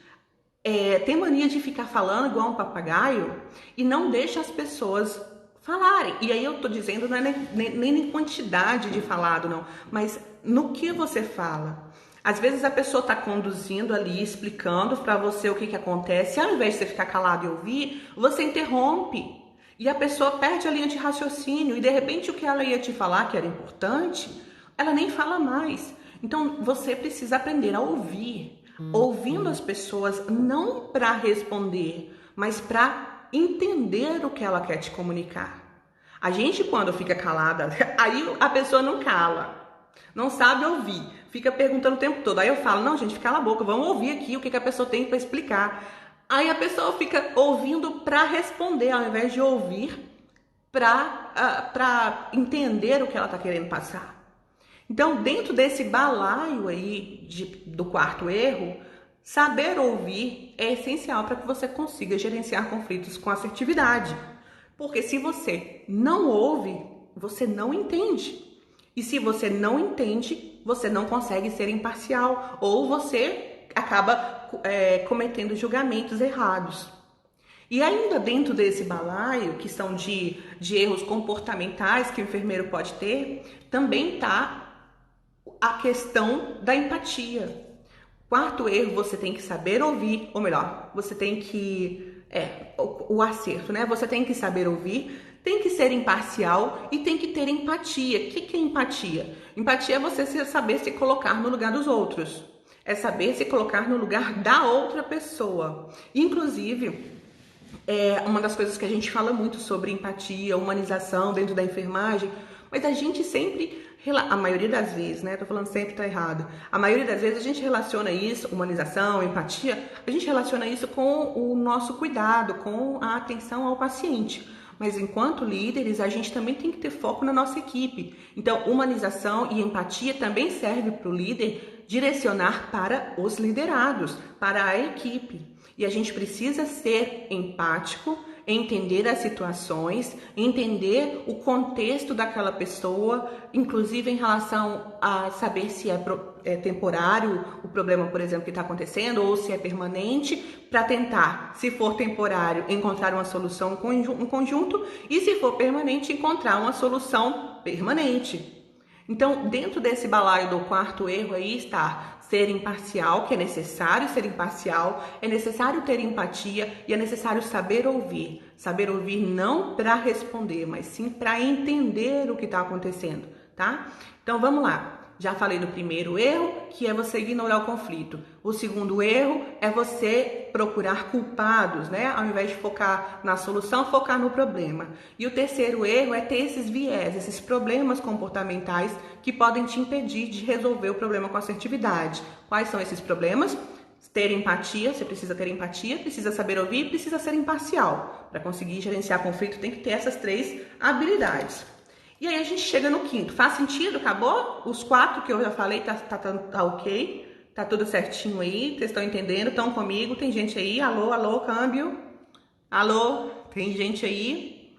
tem mania de ficar falando igual um papagaio e não deixa as pessoas falarem. E aí eu tô dizendo, não é nem em quantidade de falado, não. Mas no que você fala. Às vezes a pessoa está conduzindo ali, explicando para você o que acontece, e ao invés de você ficar calado e ouvir, você interrompe. E a pessoa perde a linha de raciocínio, e de repente o que ela ia te falar, que era importante, ela nem fala mais. Então você precisa aprender a ouvir. Ouvindo as pessoas, não para responder, mas para entender o que ela quer te comunicar. A gente, quando fica calada, aí a pessoa não cala. Não sabe ouvir, fica perguntando o tempo todo. Aí eu falo, não gente, cala a boca, vamos ouvir aqui o que a pessoa tem para explicar. Aí a pessoa fica ouvindo para responder, ao invés de ouvir para entender o que ela está querendo passar. Então, dentro desse balaio aí do quarto erro, saber ouvir é essencial para que você consiga gerenciar conflitos com assertividade. Porque se você não ouve, você não entende. E se você não entende, você não consegue ser imparcial ou você acaba cometendo julgamentos errados. E ainda dentro desse balaio, que são de erros comportamentais que o enfermeiro pode ter, também está a questão da empatia. Quarto erro, você tem que saber ouvir, ou melhor, você tem que... o acerto, né? Você tem que saber ouvir, tem que ser imparcial e tem que ter empatia. O que é empatia? Empatia é você saber se colocar no lugar dos outros. É saber se colocar no lugar da outra pessoa. Inclusive, uma das coisas que a gente fala muito sobre empatia, humanização dentro da enfermagem, mas a gente sempre, a maioria das vezes, né? Tô falando sempre tá errado. A maioria das vezes a gente relaciona isso, humanização, empatia, a gente relaciona isso com o nosso cuidado, com a atenção ao paciente. Mas enquanto líderes, a gente também tem que ter foco na nossa equipe. Então, humanização e empatia também serve para o líder direcionar para os liderados, para a equipe. E a gente precisa ser empático, entender as situações, entender o contexto daquela pessoa, inclusive em relação a saber se é temporário o problema, por exemplo, que está acontecendo, ou se é permanente, para tentar, se for temporário, encontrar uma solução em conjunto, e se for permanente, encontrar uma solução permanente. Então, dentro desse balaio do quarto erro aí está ser imparcial, que é necessário ser imparcial, é necessário ter empatia e é necessário saber ouvir. Saber ouvir não para responder, mas sim para entender o que está acontecendo, tá? Então, vamos lá. Já falei do primeiro erro, que é você ignorar o conflito. O segundo erro é você procurar culpados, né? Ao invés de focar na solução, focar no problema. E o terceiro erro é ter esses viés, esses problemas comportamentais que podem te impedir de resolver o problema com assertividade. Quais são esses problemas? ter empatia, você precisa ter empatia, precisa saber ouvir, precisa ser imparcial. Para conseguir gerenciar conflito, tem que ter essas 3 habilidades. E aí a gente chega no quinto. Faz sentido? Acabou? Os 4 que eu já falei, tá ok? Tá tudo certinho aí? Vocês estão entendendo? Estão comigo? Tem gente aí? Alô, alô, câmbio? Alô? Tem gente aí?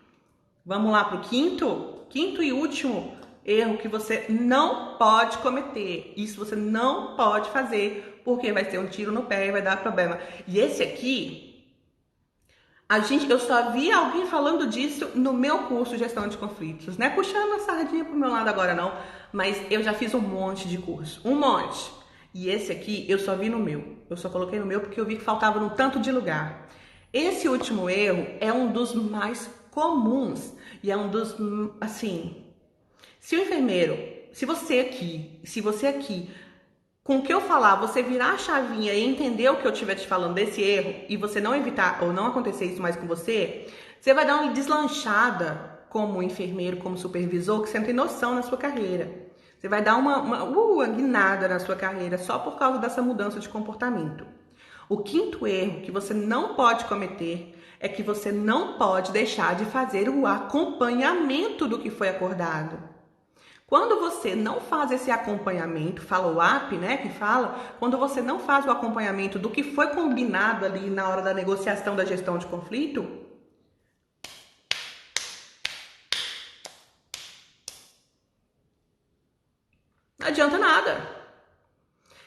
Vamos lá pro quinto? Quinto e último erro que você não pode cometer. Isso você não pode fazer, porque vai ser um tiro no pé e vai dar problema. E esse aqui, eu só vi alguém falando disso no meu curso de gestão de conflitos, né? Puxando a sardinha pro meu lado agora não, mas eu já fiz um monte de curso, um monte. E esse aqui eu só vi no meu. Eu só coloquei no meu porque eu vi que faltava num tanto de lugar. Esse último erro é um dos mais comuns e é um dos, assim, se você aqui, com o que eu falar, você virar a chavinha e entender o que eu estiver te falando desse erro e você não evitar ou não acontecer isso mais com você, você vai dar uma deslanchada como enfermeiro, como supervisor, que você não tem noção na sua carreira. Você vai dar uma guinada na sua carreira só por causa dessa mudança de comportamento. O quinto erro que você não pode cometer é que você não pode deixar de fazer o acompanhamento do que foi acordado. Quando você não faz esse acompanhamento, follow-up, né, que fala, quando você não faz o acompanhamento do que foi combinado ali na hora da negociação da gestão de conflito, não adianta nada.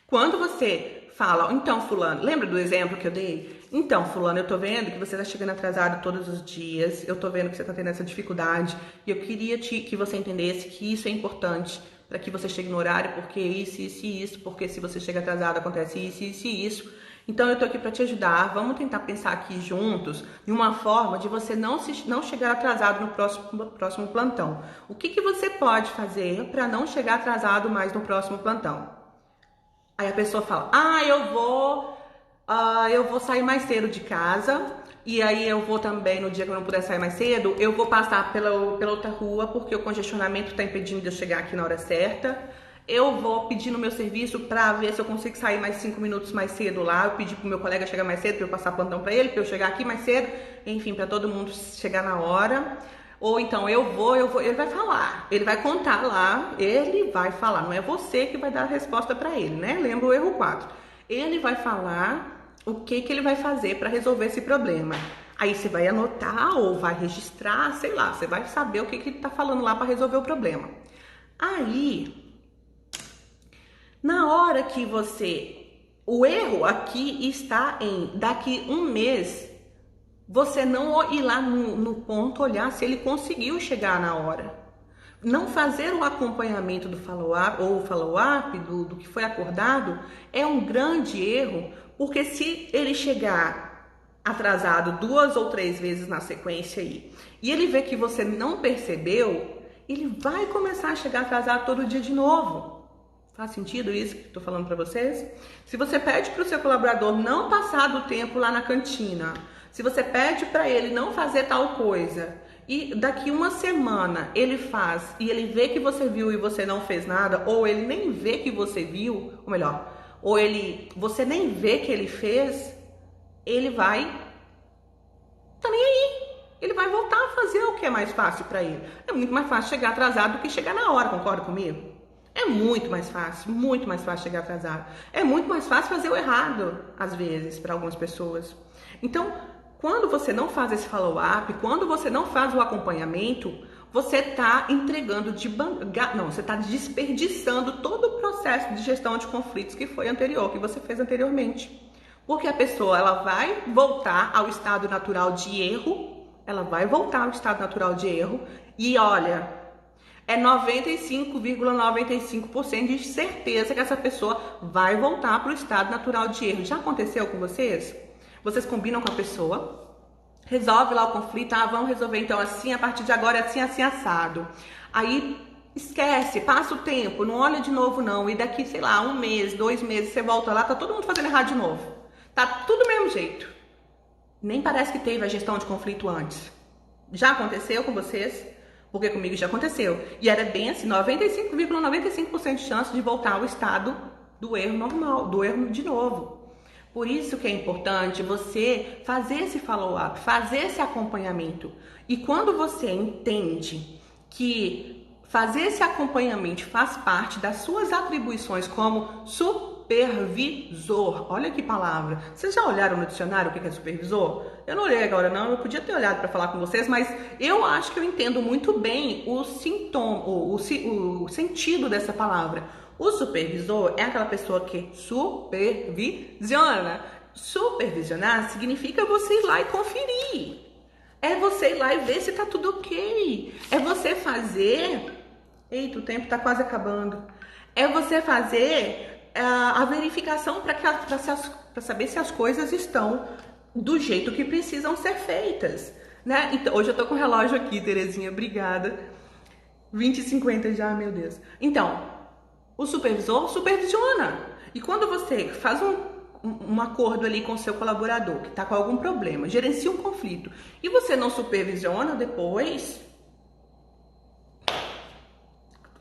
Quando você fala, então fulano, lembra do exemplo que eu dei? Então fulano, eu tô vendo que você tá chegando atrasado todos os dias, eu tô vendo que você tá tendo essa dificuldade e eu queria que você entendesse que isso é importante para que você chegue no horário, porque isso, porque se você chega atrasado acontece isso e isso. Então eu tô aqui para te ajudar, vamos tentar pensar aqui juntos de uma forma de você não chegar atrasado no próximo plantão. O que você pode fazer para não chegar atrasado mais no próximo plantão? Aí a pessoa fala, eu vou sair mais cedo de casa e aí eu vou também, no dia que eu não puder sair mais cedo, eu vou passar pela outra rua porque o congestionamento está impedindo de eu chegar aqui na hora certa. Eu vou pedir no meu serviço para ver se eu consigo sair mais 5 minutos mais cedo lá. Eu pedi pro meu colega chegar mais cedo para eu passar plantão para ele, para eu chegar aqui mais cedo. Enfim, para todo mundo chegar na hora. Ou então eu vou, ele vai falar, ele vai contar lá, ele vai falar, não é você que vai dar a resposta para ele, né? Lembra o erro 4. Ele vai falar o que ele vai fazer para resolver esse problema. Aí você vai anotar ou vai registrar, sei lá, você vai saber o que ele tá falando lá para resolver o problema. Aí, na hora que o erro aqui está em daqui um mês, você não ir lá no ponto, olhar se ele conseguiu chegar na hora. Não fazer o acompanhamento do follow-up ou follow-up do que foi acordado é um grande erro, porque se ele chegar atrasado 2 ou 3 vezes na sequência aí, e ele vê que você não percebeu, ele vai começar a chegar atrasado todo dia de novo. Faz sentido isso que estou falando para vocês? Se você pede para o seu colaborador não passar do tempo lá na cantina, se você pede para ele não fazer tal coisa e daqui uma semana ele faz e ele vê que você viu e você não fez nada, ou ele nem vê que você viu, ou melhor, você nem vê que ele fez, ele vai tá nem aí. Ele vai voltar a fazer o que é mais fácil para ele. É muito mais fácil chegar atrasado do que chegar na hora, concorda comigo? É muito mais fácil chegar atrasado. É muito mais fácil fazer o errado, às vezes, para algumas pessoas. Então, quando você não faz esse follow-up, quando você não faz o acompanhamento, você está entregando você está desperdiçando todo o processo de gestão de conflitos que você fez anteriormente. Porque a pessoa, ela vai voltar ao estado natural de erro, e olha, é 95,95% de certeza que essa pessoa vai voltar para o estado natural de erro. Já aconteceu com vocês? Vocês combinam com a pessoa, resolve lá o conflito, vamos resolver então assim, a partir de agora é assim, assim, assado. Aí esquece, passa o tempo, não olha de novo não, e daqui, sei lá, 1 mês, 2 meses, você volta lá, tá todo mundo fazendo errado de novo. Tá tudo do mesmo jeito. Nem parece que teve a gestão de conflito antes. Já aconteceu com vocês? Porque comigo já aconteceu. E era bem assim, 95,95% de chance de voltar ao estado do erro normal, do erro de novo. Por isso que é importante você fazer esse follow-up, fazer esse acompanhamento. E quando você entende que fazer esse acompanhamento faz parte das suas atribuições como supervisor, olha que palavra. Vocês já olharam no dicionário o que é supervisor? Eu não olhei agora não, eu podia ter olhado para falar com vocês, mas eu acho que eu entendo muito bem o sintoma, o sentido dessa palavra. O supervisor é aquela pessoa que supervisiona. Supervisionar significa você ir lá e conferir. É você ir lá e ver se tá tudo ok. É você fazer... Eita, o tempo tá quase acabando. É você fazer a verificação para saber se as coisas estão do jeito que precisam ser feitas, né? Então, hoje eu tô com o relógio aqui, Terezinha, obrigada. 20h50 já, meu Deus. Então, o supervisor supervisiona. E quando você faz um acordo ali com o seu colaborador que está com algum problema, gerencia um conflito, e você não supervisiona depois,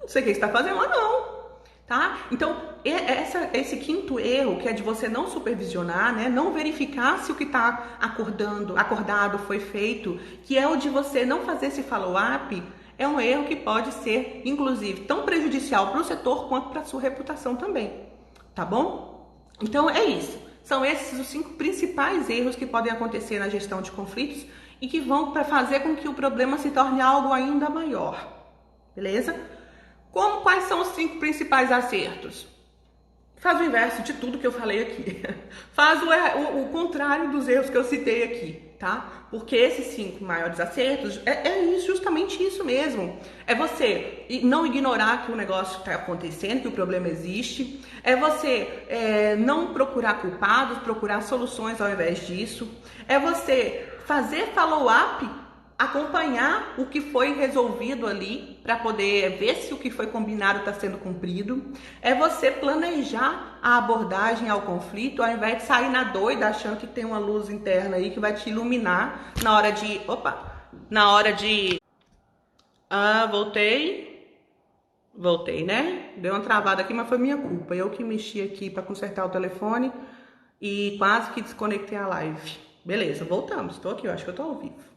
não sei o que você está fazendo lá não, tá? Então, esse quinto erro, que é de você não supervisionar, né? Não verificar se o que está acordado foi feito, que é o de você não fazer esse follow-up, é um erro que pode ser, inclusive, tão prejudicial para o setor quanto para a sua reputação também, tá bom? Então, é isso. São esses os 5 principais erros que podem acontecer na gestão de conflitos e que vão para fazer com que o problema se torne algo ainda maior, beleza? Quais são os 5 principais acertos? Faz o inverso de tudo que eu falei aqui. Faz o contrário dos erros que eu citei aqui, tá? Porque esses 5 maiores acertos justamente isso mesmo. É você não ignorar que o negócio está acontecendo, que o problema existe. É você não procurar culpados, procurar soluções ao invés disso. É você fazer follow-up, acompanhar o que foi resolvido ali para poder ver se o que foi combinado está sendo cumprido. É você planejar a abordagem ao conflito ao invés de sair na doida achando que tem uma luz interna aí que vai te iluminar na hora de... Voltei, né? Deu uma travada aqui, mas foi minha culpa. Eu que mexi aqui para consertar o telefone e quase que desconectei a live. Beleza, voltamos. Estou aqui, eu acho que eu estou ao vivo.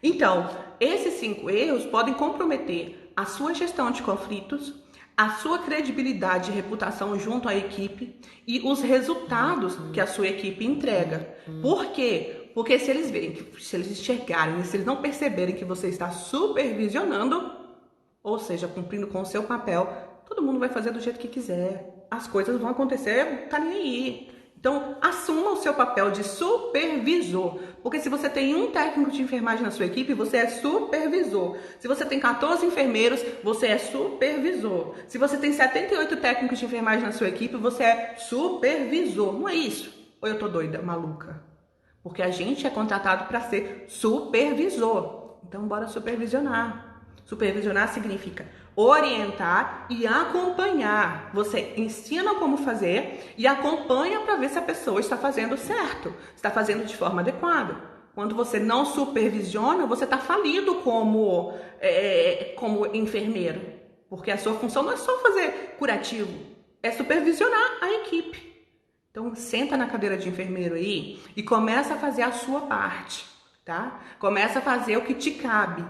Então, esses 5 erros podem comprometer a sua gestão de conflitos, a sua credibilidade e reputação junto à equipe e os resultados que a sua equipe entrega. Por quê? Porque se eles enxergarem, se eles não perceberem que você está supervisionando, ou seja, cumprindo com o seu papel, todo mundo vai fazer do jeito que quiser. As coisas vão acontecer, tá nem aí. Então, assuma o seu papel de supervisor, porque se você tem um técnico de enfermagem na sua equipe, você é supervisor. Se você tem 14 enfermeiros, você é supervisor. Se você tem 78 técnicos de enfermagem na sua equipe, você é supervisor. Não é isso? Ou eu tô doida, maluca? Porque a gente é contratado para ser supervisor. Então, bora supervisionar. Supervisionar significa orientar e acompanhar. Você ensina como fazer e acompanha para ver se a pessoa está fazendo certo, está fazendo de forma adequada. Quando você não supervisiona, você está falido como enfermeiro, porque a sua função não é só fazer curativo, é supervisionar a equipe. Então, senta na cadeira de enfermeiro aí e começa a fazer a sua parte, tá? Começa a fazer o que te cabe,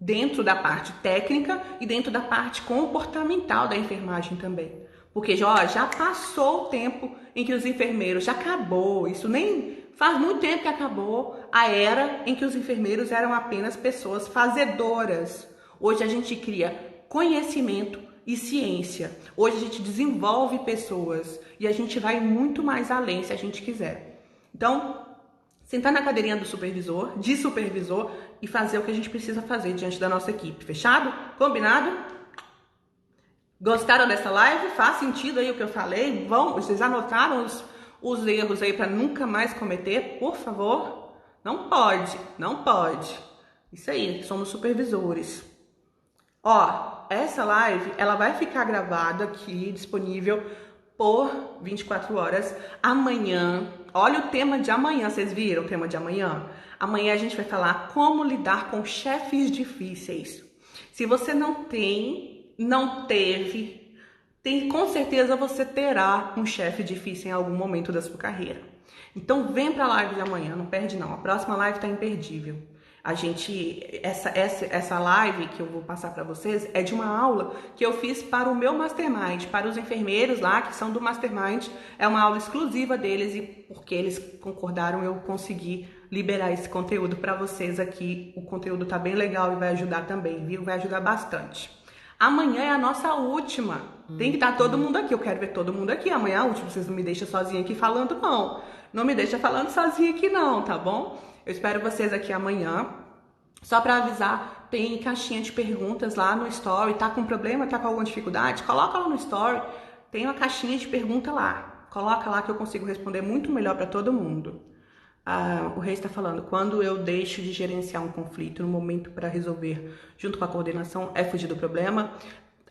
dentro da parte técnica e dentro da parte comportamental da enfermagem também. Porque já passou o tempo em que os enfermeiros, já acabou, isso nem faz muito tempo que acabou a era em que os enfermeiros eram apenas pessoas fazedoras. Hoje a gente cria conhecimento e ciência. Hoje a gente desenvolve pessoas e a gente vai muito mais além se a gente quiser. Então, sentar na cadeirinha de supervisor e fazer o que a gente precisa fazer diante da nossa equipe. Fechado? Combinado? Gostaram dessa live? Faz sentido aí o que eu falei? Vocês anotaram os erros aí para nunca mais cometer? Por favor? Não pode. Isso aí, somos supervisores. Ó, essa live, ela vai ficar gravada aqui, disponível por 24 horas. Amanhã, olha o tema de amanhã, vocês viram o tema de amanhã? Amanhã a gente vai falar como lidar com chefes difíceis. Se você não teve, com certeza você terá um chefe difícil em algum momento da sua carreira. Então vem pra live de amanhã, não perde não. A próxima live tá imperdível. Essa live que eu vou passar para vocês é de uma aula que eu fiz para o meu Mastermind, para os enfermeiros lá que são do Mastermind. É uma aula exclusiva deles e porque eles concordaram eu consegui liberar esse conteúdo para vocês aqui. O conteúdo tá bem legal e vai ajudar também, viu? Vai ajudar bastante. Amanhã é a nossa última. Tem que estar todo mundo aqui. Eu quero ver todo mundo aqui. Amanhã é a última. Vocês não me deixam sozinha aqui falando, não. Não me deixa falando sozinha aqui, não, tá bom? Eu espero vocês aqui amanhã. Só para avisar, tem caixinha de perguntas lá no Story. Tá com problema? Tá com alguma dificuldade? Coloca lá no Story. Tem uma caixinha de pergunta lá. Coloca lá que eu consigo responder muito melhor para todo mundo. O Rei está falando, quando eu deixo de gerenciar um conflito no momento para resolver junto com a coordenação, é fugir do problema.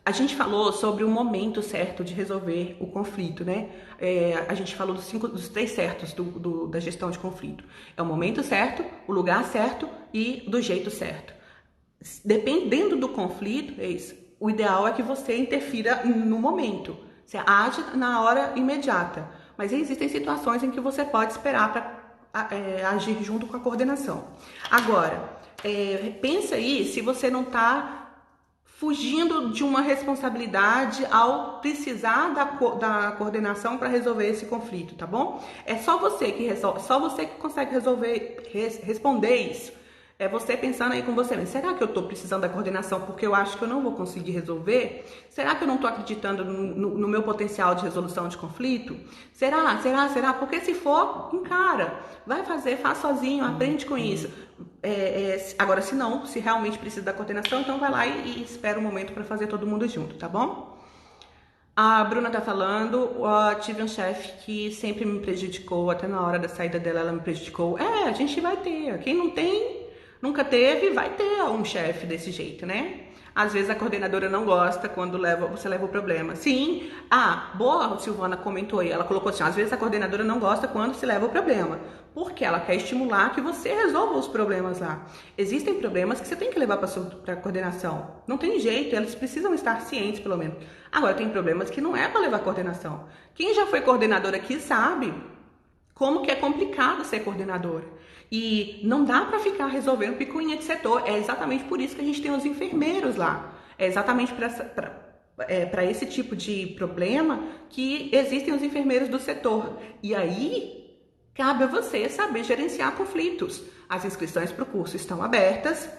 A gente falou sobre o momento certo de resolver o conflito, né? A gente falou dos 3 certos da gestão de conflito. É o momento certo, o lugar certo e do jeito certo. Dependendo do conflito, o ideal é que você interfira no momento. Você age na hora imediata. Mas existem situações em que você pode esperar para agir junto com a coordenação. Agora, pensa aí se você não está fugindo de uma responsabilidade ao precisar da coordenação para resolver esse conflito, tá bom? É só você que resolve, só você que consegue responder isso. É você pensando aí com você mesmo, será que eu estou precisando da coordenação porque eu acho que eu não vou conseguir resolver? Será que eu não estou acreditando no meu potencial de resolução de conflito? Será? Porque se for, encara. Vai fazer, faz sozinho, aprende com isso. Agora, se não, se realmente precisa da coordenação, então vai lá e espera um momento para fazer todo mundo junto, tá bom? A Bruna tá falando, tive um chefe que sempre me prejudicou, até na hora da saída dela ela me prejudicou. A gente vai ter. Quem não tem, nunca teve, vai ter um chefe desse jeito, né? Às vezes a coordenadora não gosta quando você leva o problema. Sim, boa, a Silvana comentou aí, ela colocou assim, às vezes a coordenadora não gosta quando se leva o problema, porque ela quer estimular que você resolva os problemas lá. Existem problemas que você tem que levar para a coordenação. Não tem jeito, eles precisam estar cientes, pelo menos. Agora, tem problemas que não é para levar a coordenação. Quem já foi coordenador aqui sabe como que é complicado ser coordenadora. E não dá para ficar resolvendo picuinha de setor. É exatamente por isso que a gente tem os enfermeiros lá. É exatamente para esse tipo de problema que existem os enfermeiros do setor. E aí, cabe a você saber gerenciar conflitos. As inscrições para o curso estão abertas.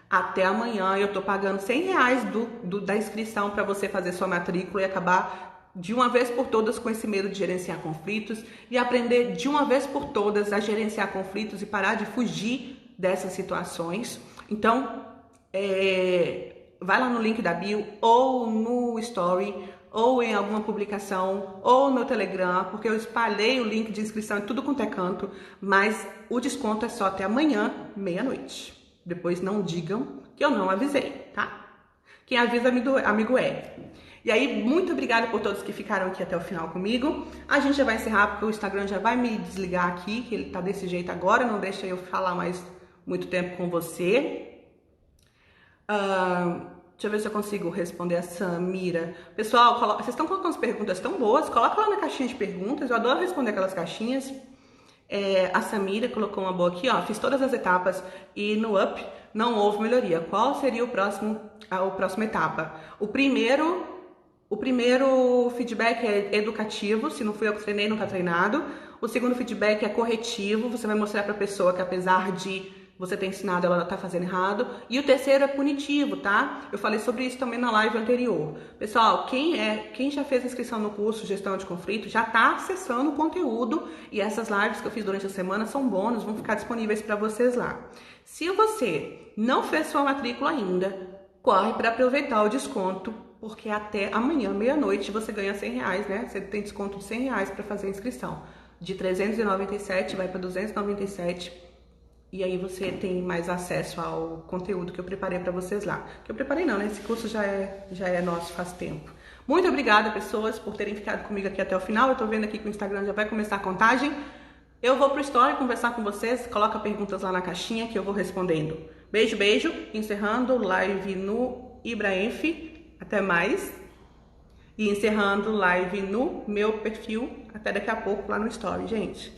Até amanhã eu estou pagando R$100 da inscrição para você fazer sua matrícula e acabar de uma vez por todas com esse medo de gerenciar conflitos e aprender de uma vez por todas a gerenciar conflitos e parar de fugir dessas situações. Então, vai lá no link da bio ou no story ou em alguma publicação ou no Telegram, porque eu espalhei o link de inscrição em tudo quanto é canto, mas o desconto é só até amanhã, meia-noite. Depois não digam que eu não avisei, tá? Quem avisa, amigo é. E aí, muito obrigada por todos que ficaram aqui até o final comigo. A gente já vai encerrar porque o Instagram já vai me desligar aqui, que ele tá desse jeito agora, não deixa eu falar mais muito tempo com você. Deixa eu ver se eu consigo responder a Samira. Pessoal, vocês estão colocando as perguntas tão boas, coloca lá na caixinha de perguntas, eu adoro responder aquelas caixinhas. A Samira colocou uma boa aqui, ó, fiz todas as etapas e no UP não houve melhoria. Qual seria a próxima etapa? O primeiro feedback é educativo, se não fui eu que treinei, não tá treinado. O segundo feedback é corretivo, você vai mostrar pra pessoa que apesar de você ter ensinado, ela tá fazendo errado. E o terceiro é punitivo, tá? Eu falei sobre isso também na live anterior. Pessoal, quem já fez inscrição no curso Gestão de Conflito já tá acessando o conteúdo e essas lives que eu fiz durante a semana são bônus, vão ficar disponíveis para vocês lá. Se você não fez sua matrícula ainda, corre para aproveitar o desconto, porque até amanhã, meia-noite, você ganha R$100, né? Você tem desconto de R$100 para fazer a inscrição. De 397 vai para 297. E aí você tem mais acesso ao conteúdo que eu preparei para vocês lá. Que eu preparei não, né? Esse curso já é nosso faz tempo. Muito obrigada, pessoas, por terem ficado comigo aqui até o final. Eu tô vendo aqui que o Instagram já vai começar a contagem. Eu vou pro Story conversar com vocês. Coloca perguntas lá na caixinha que eu vou respondendo. Beijo, beijo. Encerrando live no Ibraenf. Até mais. E encerrando live no meu perfil. Até daqui a pouco lá no Story, gente.